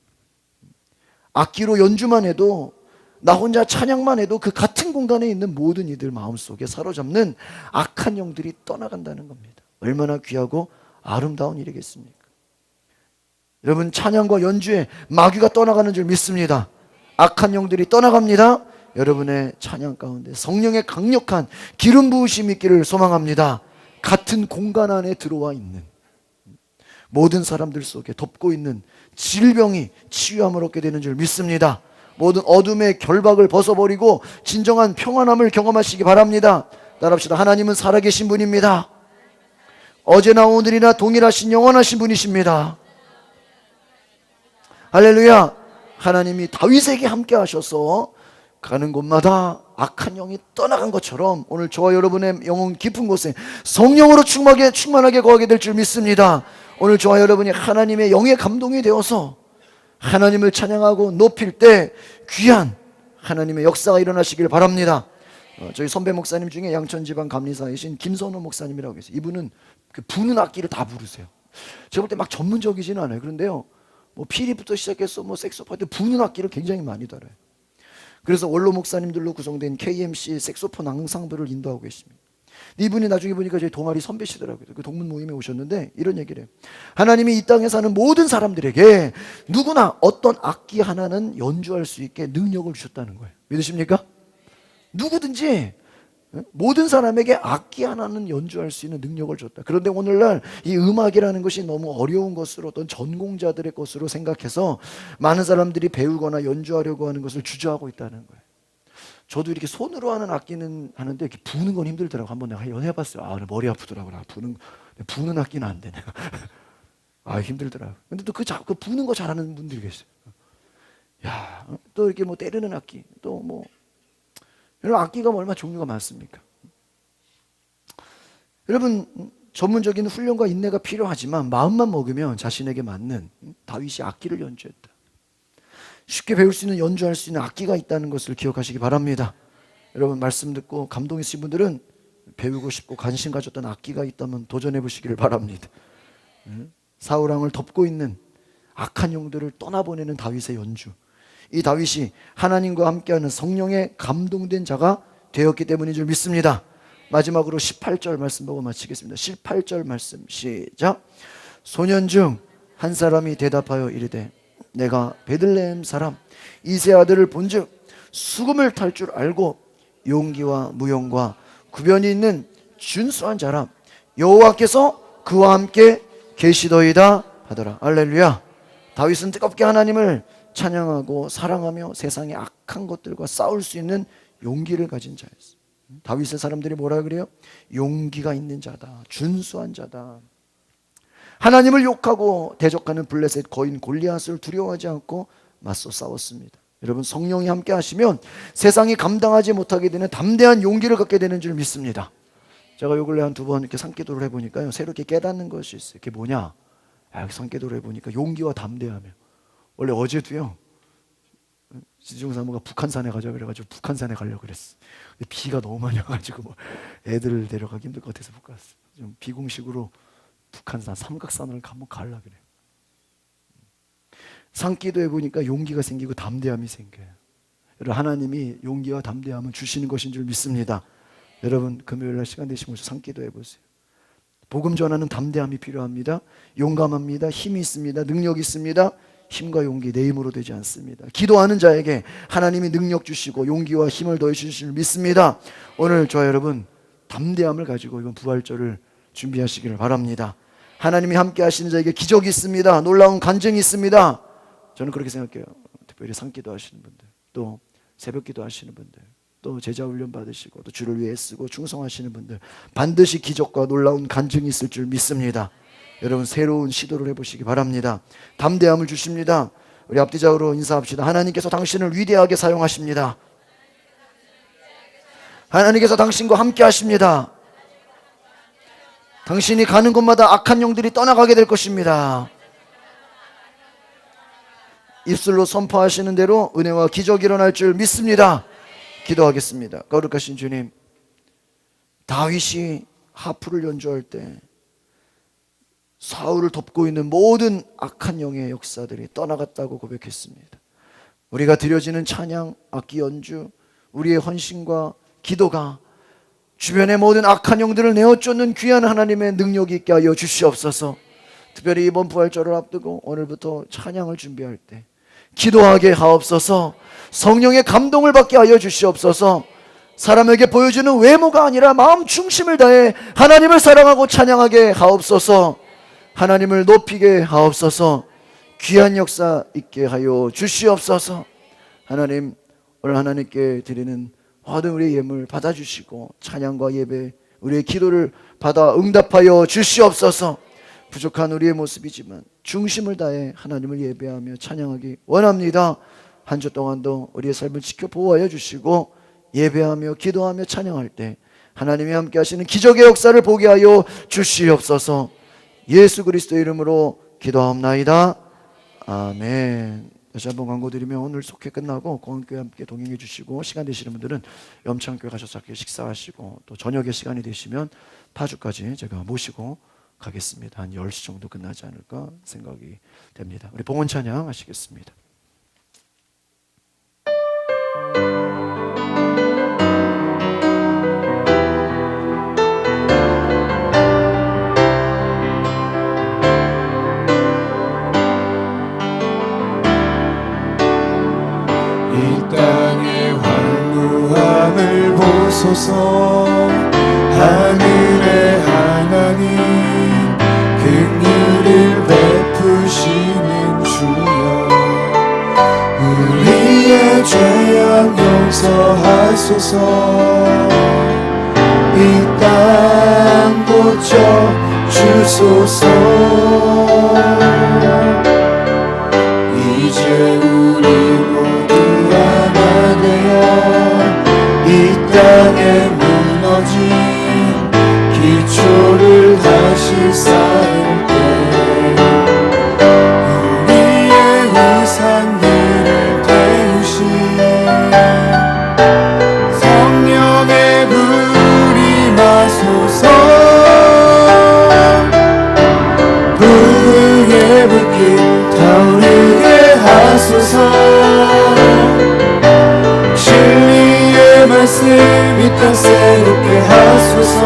악기로 연주만 해도, 나 혼자 찬양만 해도 그 같은 공간에 있는 모든 이들 마음속에 사로잡는 악한 영들이 떠나간다는 겁니다. 얼마나 귀하고 아름다운 일이겠습니까? 여러분, 찬양과 연주에 마귀가 떠나가는 줄 믿습니다. 악한 영들이 떠나갑니다. 여러분의 찬양 가운데 성령의 강력한 기름 부으심이 있기를 소망합니다. 같은 공간 안에 들어와 있는 모든 사람들 속에 덮고 있는 질병이 치유함을 얻게 되는 줄 믿습니다. 모든 어둠의 결박을 벗어버리고 진정한 평안함을 경험하시기 바랍니다. 따라합시다. 하나님은 살아계신 분입니다. 어제나 오늘이나 동일하신 영원하신 분이십니다. 할렐루야. 하나님이 다윗에게 함께 하셔서 가는 곳마다 악한 영이 떠나간 것처럼 오늘 저와 여러분의 영혼 깊은 곳에 성령으로 충만하게 거하게 될 줄 믿습니다. 오늘 저와 여러분이 하나님의 영의 감동이 되어서 하나님을 찬양하고 높일 때 귀한 하나님의 역사가 일어나시길 바랍니다. 저희 선배 목사님 중에 양천지방 감리사이신 김선호 목사님이라고 계세요. 이분은 그 부는 악기를 다 부르세요. 제가 볼 때 막 전문적이지는 않아요. 그런데요, 뭐 피리부터 시작해서 뭐 색소폰, 부는 악기를 굉장히 많이 다뤄요. 그래서 원로 목사님들로 구성된 KMC 색소폰 앙상블을 인도하고 계십니다. 이분이 나중에 보니까 저희 동아리 선배시더라고요. 그 동문 모임에 오셨는데 이런 얘기를 해요. 하나님이 이 땅에 사는 모든 사람들에게 누구나 어떤 악기 하나는 연주할 수 있게 능력을 주셨다는 거예요. 믿으십니까? 누구든지 모든 사람에게 악기 하나는 연주할 수 있는 능력을 줬다. 그런데 오늘날 이 음악이라는 것이 너무 어려운 것으로, 어떤 전공자들의 것으로 생각해서 많은 사람들이 배우거나 연주하려고 하는 것을 주저하고 있다는 거예요. 저도 이렇게 손으로 하는 악기는 하는데 이렇게 부는 건 힘들더라고. 한번 내가 연해봤어요. 아, 머리 아프더라고. 부는 악기는 안 되네. 아, 힘들더라고. 근데 또 그 부는 거 잘하는 분들이 계세요. 야, 또 이렇게 뭐 때리는 악기, 또 뭐 여러분, 악기가 얼마나 종류가 많습니까? 여러분, 전문적인 훈련과 인내가 필요하지만 마음만 먹으면 자신에게 맞는, 다윗이 악기를 연주했다. 쉽게 배울 수 있는, 연주할 수 있는 악기가 있다는 것을 기억하시기 바랍니다. 여러분, 말씀 듣고 감동 있으신 분들은 배우고 싶고 관심 가졌던 악기가 있다면 도전해 보시기를 바랍니다. 사울 왕을 덮고 있는 악한 영들을 떠나보내는 다윗의 연주, 이 다윗이 하나님과 함께하는 성령에 감동된 자가 되었기 때문인 줄 믿습니다. 마지막으로 18절 말씀 보고 마치겠습니다. 18절 말씀 시작. 소년 중 한 사람이 대답하여 이르되 내가 베들레헴 사람 이세 아들을 본즉 수금을 탈 줄 알고 용기와 무용과 구변이 있는 준수한 자라. 여호와께서 그와 함께 계시더이다 하더라. 할렐루야. 다윗은 뜨겁게 하나님을 찬양하고 사랑하며 세상의 악한 것들과 싸울 수 있는 용기를 가진 자였어요. 다윗의 사람들이 뭐라 그래요? 용기가 있는 자다, 준수한 자다. 하나님을 욕하고 대적하는 블레셋 거인 골리앗을 두려워하지 않고 맞서 싸웠습니다. 여러분, 성령이 함께 하시면 세상이 감당하지 못하게 되는 담대한 용기를 갖게 되는 줄 믿습니다. 제가 요 근래 한 두 번 이렇게 산기도를 해보니까요, 새롭게 깨닫는 것이 있어요. 그게 뭐냐? 산기도를 해보니까 용기와 담대하며. 원래 어제도요, 지중사모가 북한산에 가자 그래가지고 북한산에 가려고 그랬어. 근데 비가 너무 많이 와가지고 뭐 애들 데려가기 힘들 것 같아서 못 갔어. 좀 비공식으로 북한산 삼각산을 한번 가려고 그래요. 산기도 해보니까 용기가 생기고 담대함이 생겨요. 여러분, 하나님이 용기와 담대함을 주시는 것인 줄 믿습니다. 여러분, 금요일날 시간 되시면 산기도 해보세요. 복음 전하는 담대함이 필요합니다. 용감합니다. 힘이 있습니다. 능력이 있습니다. 힘과 용기 내 힘으로 되지 않습니다. 기도하는 자에게 하나님이 능력 주시고 용기와 힘을 더해 주실 줄 믿습니다. 오늘 저와 여러분 담대함을 가지고 이번 부활절을 준비하시기를 바랍니다. 하나님이 함께 하시는 자에게 기적이 있습니다. 놀라운 간증이 있습니다. 저는 그렇게 생각해요. 특별히 산기도 하시는 분들, 또 새벽기도 하시는 분들, 또 제자 훈련 받으시고 또 주를 위해 쓰고 충성하시는 분들, 반드시 기적과 놀라운 간증이 있을 줄 믿습니다. 여러분 새로운 시도를 해보시기 바랍니다. 담대함을 주십니다. 우리 앞뒤좌우로 인사합시다. 하나님께서 당신을 위대하게 사용하십니다. 하나님께서 당신과 함께 하십니다. 당신이 가는 곳마다 악한 영들이 떠나가게 될 것입니다. 입술로 선포하시는 대로 은혜와 기적이 일어날 줄 믿습니다. 기도하겠습니다. 거룩하신 주님, 다윗이 하프를 연주할 때 사울을 덮고 있는 모든 악한 영의 역사들이 떠나갔다고 고백했습니다. 우리가 드려지는 찬양, 악기 연주, 우리의 헌신과 기도가 주변의 모든 악한 영들을 내어쫓는 귀한 하나님의 능력이 있게 하여 주시옵소서. 특별히 이번 부활절을 앞두고 오늘부터 찬양을 준비할 때 기도하게 하옵소서. 성령의 감동을 받게 하여 주시옵소서. 사람에게 보여주는 외모가 아니라 마음 중심을 다해 하나님을 사랑하고 찬양하게 하옵소서. 하나님을 높이게 하옵소서. 귀한 역사 있게 하여 주시옵소서. 하나님, 오늘 하나님께 드리는 모든 우리의 예물 받아주시고 찬양과 예배, 우리의 기도를 받아 응답하여 주시옵소서. 부족한 우리의 모습이지만 중심을 다해 하나님을 예배하며 찬양하기 원합니다. 한 주 동안도 우리의 삶을 지켜 보호하여 주시고 예배하며 기도하며 찬양할 때 하나님이 함께 하시는 기적의 역사를 보게 하여 주시옵소서. 예수 그리스도의 이름으로 기도하옵나이다. 아멘. 다시 한번 광고 드리면 오늘 속회 끝나고 공원교회 함께 동행해 주시고 시간 되시는 분들은 염창교회 가셔서 함께 식사하시고 또 저녁에 시간이 되시면 파주까지 제가 모시고 가겠습니다. 한 10시 정도 끝나지 않을까 생각이 됩니다. 우리 봉헌 찬양 하시겠습니다. 보소서. 하늘의 하나님 긍휼을 베푸시는 주여, 우리의 죄악 용서하소서. 이 땅 고쳐 주소서. 이제 우리 모두 하나 되어 이 땅에 무너진 기초를 다시 쌓을 때 우리의 우상들을 태우신 성령의 불이 마소서. 부흥의 불길 타오르게 하소서. 말씀 이 땅 새롭게 하소서.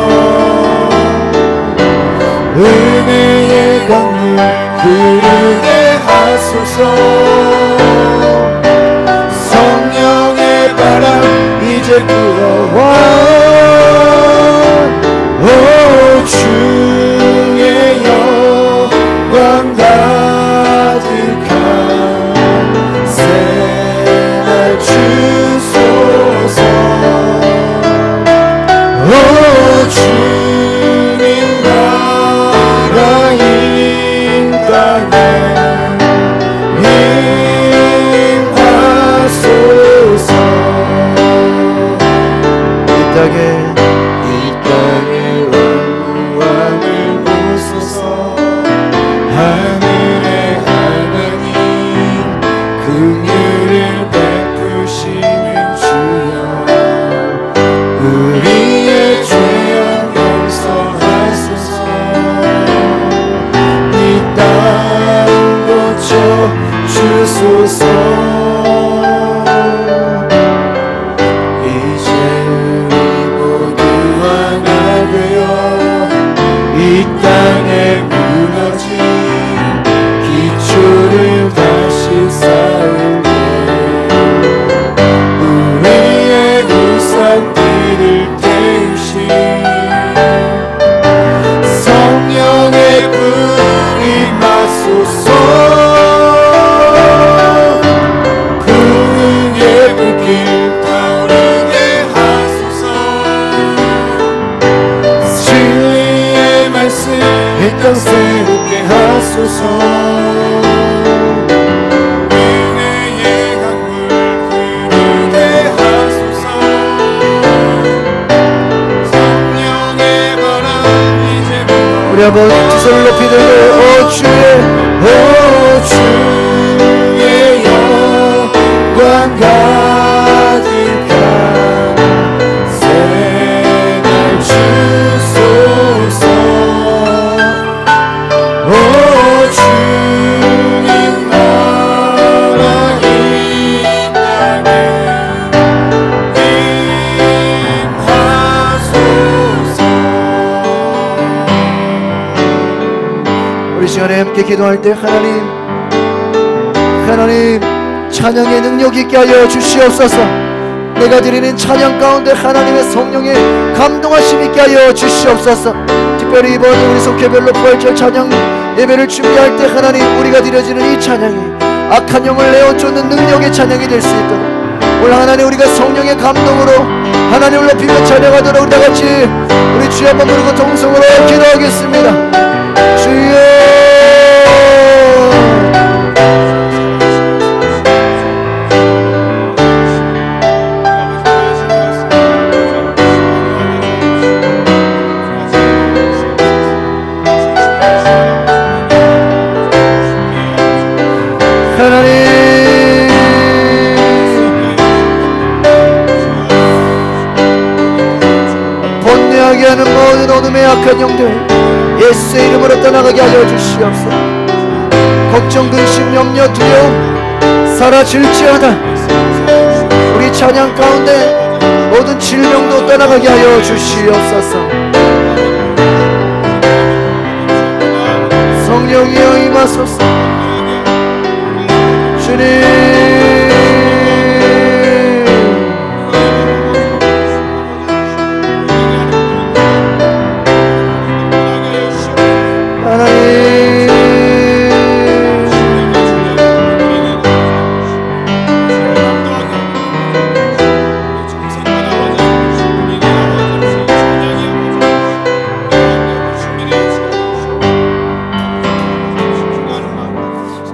은혜의 강물 흐르게 하소서. 성령의 바람 이제 불어와. 오 주의 영광 가득한 새날 주소서. 오 주님 나라 이 땅에 임하소서. 이 땅에 한번 두 손을 높이 들고 오 주의 영광 가득한 새날 주소서 오 주님 나라 이 땅에 임하소서. 우리 시간에 함께 기도할 때 하나님 찬양의 능력 있게 하여 주시옵소서. 내가 드리는 찬양 가운데 하나님의 성령의 감동하심 있게 하여 주시옵소서. 특별히 이번 우리 속회별로 부활절 찬양 예배를 준비할 때 하나님 우리가 드려지는 이 찬양이 악한 영을 내어쫓는 능력의 찬양이 될 수 있도록 오늘 하나님 우리가 성령의 감동으로 하나님을 높이며 찬양하도록 우리 다같이 우리 주여 한번 부르고 동성으로 기도하겠습니다. 주여 번뇌하게 하는 모든 어둠의 악한 영들 예수의 이름으로 떠나가게 하여 주시옵소서. 걱정, 근심, 염려, 두려움 사라질지어다. 우리 찬양 가운데 모든 질병도 떠나가게 하여 주시옵소서. 성령이여 임하소서. 주님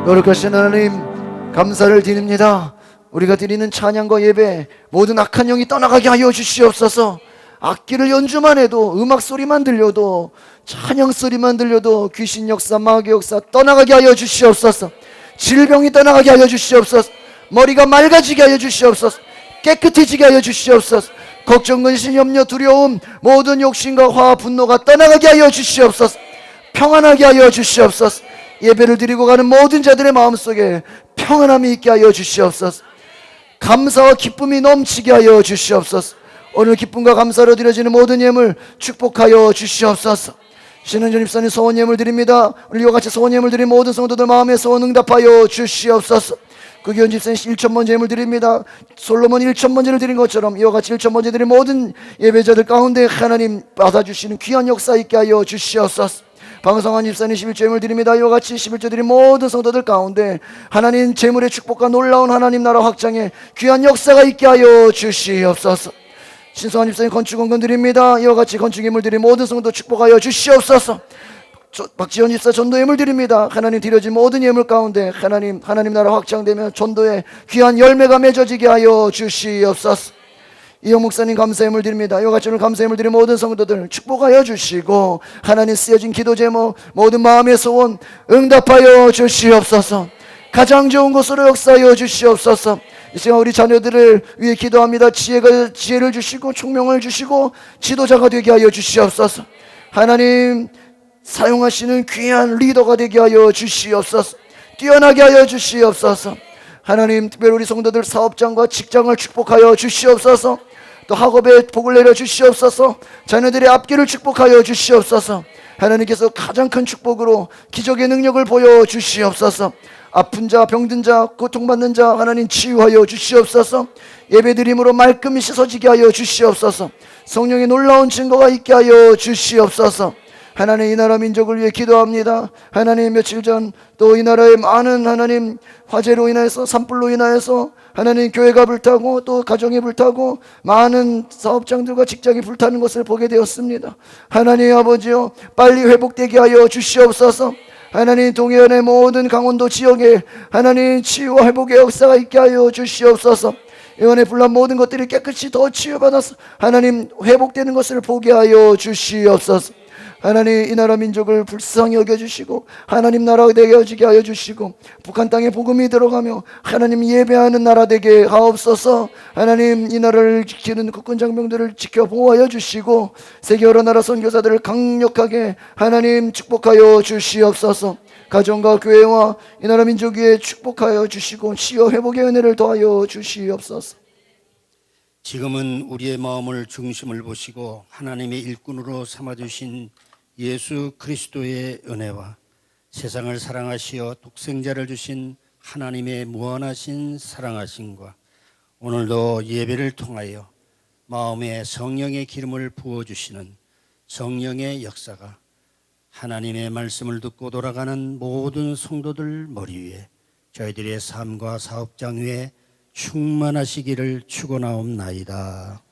거룩하신 하나님 감사를 드립니다. 우리가 드리는 찬양과 예배 모든 악한 영이 떠나가게 하여 주시옵소서. 악기를 연주만 해도 음악 소리만 들려도 찬양 소리만 들려도 귀신 역사 마귀 역사 떠나가게 하여 주시옵소서. 질병이 떠나가게 하여 주시옵소서. 머리가 맑아지게 하여 주시옵소서. 깨끗해지게 하여 주시옵소서. 걱정 근심 염려 두려움 모든 욕심과 화와 분노가 떠나가게 하여 주시옵소서. 평안하게 하여 주시옵소서. 예배를 드리고 가는 모든 자들의 마음속에 평안함이 있게 하여 주시옵소서. 감사와 기쁨이 넘치게 하여 주시옵소서. 오늘 기쁨과 감사로 드려지는 모든 예물 축복하여 주시옵소서. 신은준 입사님 소원 예물 드립니다. 우리 이와 같이 소원 예물 드린 모든 성도들 마음의 소원 응답하여 주시옵소서. 구기현 집사님 1,000번째 예물 드립니다. 솔로몬 1,000번째를 드린 것처럼 이와 같이 1,000번째 드린 모든 예배자들 가운데 하나님 받아주시는 귀한 역사 있게 하여 주시옵소서. 방성환 집사님 11조 예물 드립니다. 이와 같이 11조 드린 모든 성도들 가운데 하나님 재물의 축복과 놀라운 하나님 나라 확장에 귀한 역사가 있게 하여 주시옵소서. 신성환 집사님 건축원금 드립니다. 이와 같이 건축 예물 드린 모든 성도 축복하여 주시옵소서. 박지원 집사 전도 예물 드립니다. 하나님 드려진 모든 예물 가운데 하나님 나라 확장되며 전도에 귀한 열매가 맺어지게 하여 주시옵소서. 이영 목사님 감사 예물 드립니다. 이와 같이 오늘 감사 예물 드린 모든 성도들 축복하여 주시고 하나님 쓰여진 기도 제목 모든 마음의 소원 응답하여 주시옵소서. 가장 좋은 곳으로 역사하여 주시옵소서. 이 시간 우리 자녀들을 위해 기도합니다. 지혜를 주시고 총명을 주시고 지도자가 되게 하여 주시옵소서. 하나님 사용하시는 귀한 리더가 되게 하여 주시옵소서. 뛰어나게 하여 주시옵소서. 하나님 특별히 우리 성도들 사업장과 직장을 축복하여 주시옵소서. 또 학업에 복을 내려 주시옵소서. 자녀들의 앞길을 축복하여 주시옵소서. 하나님께서 가장 큰 축복으로 기적의 능력을 보여 주시옵소서. 아픈 자 병든 자 고통받는 자 하나님 치유하여 주시옵소서. 예배드림으로 말끔히 씻어지게 하여 주시옵소서. 성령의 놀라운 증거가 있게 하여 주시옵소서. 하나님 이 나라 민족을 위해 기도합니다. 하나님 며칠 전 또 이 나라의 많은 하나님 화재로 인해서 산불로 인하여서 하나님 교회가 불타고 또 가정이 불타고 많은 사업장들과 직장이 불타는 것을 보게 되었습니다. 하나님 아버지여 빨리 회복되게 하여 주시옵소서. 하나님 동해안의 모든 강원도 지역에 하나님 치유와 회복의 역사가 있게 하여 주시옵소서. 이번에 불난 모든 것들이 깨끗이 더 치유받아서 하나님 회복되는 것을 보게 하여 주시옵소서. 하나님 이 나라 민족을 불쌍히 여겨주시고 하나님 나라가 되어지게 하여 주시고 북한 땅에 복음이 들어가며 하나님 예배하는 나라 되게 하옵소서. 하나님 이 나라를 지키는 국군 장병들을 지켜 보호하여 주시고 세계 여러 나라 선교사들을 강력하게 하나님 축복하여 주시옵소서. 가정과 교회와 이 나라 민족 위에 축복하여 주시고 치유 회복의 은혜를 더하여 주시옵소서. 지금은 우리의 마음을 중심을 보시고 하나님의 일꾼으로 삼아주신 예수 그리스도의 은혜와 세상을 사랑하시어 독생자를 주신 하나님의 무한하신 사랑하심과 오늘도 예배를 통하여 마음에 성령의 기름을 부어주시는 성령의 역사가 하나님의 말씀을 듣고 돌아가는 모든 성도들 머리 위에 저희들의 삶과 사업장 위에 충만하시기를 축원하옵나이다.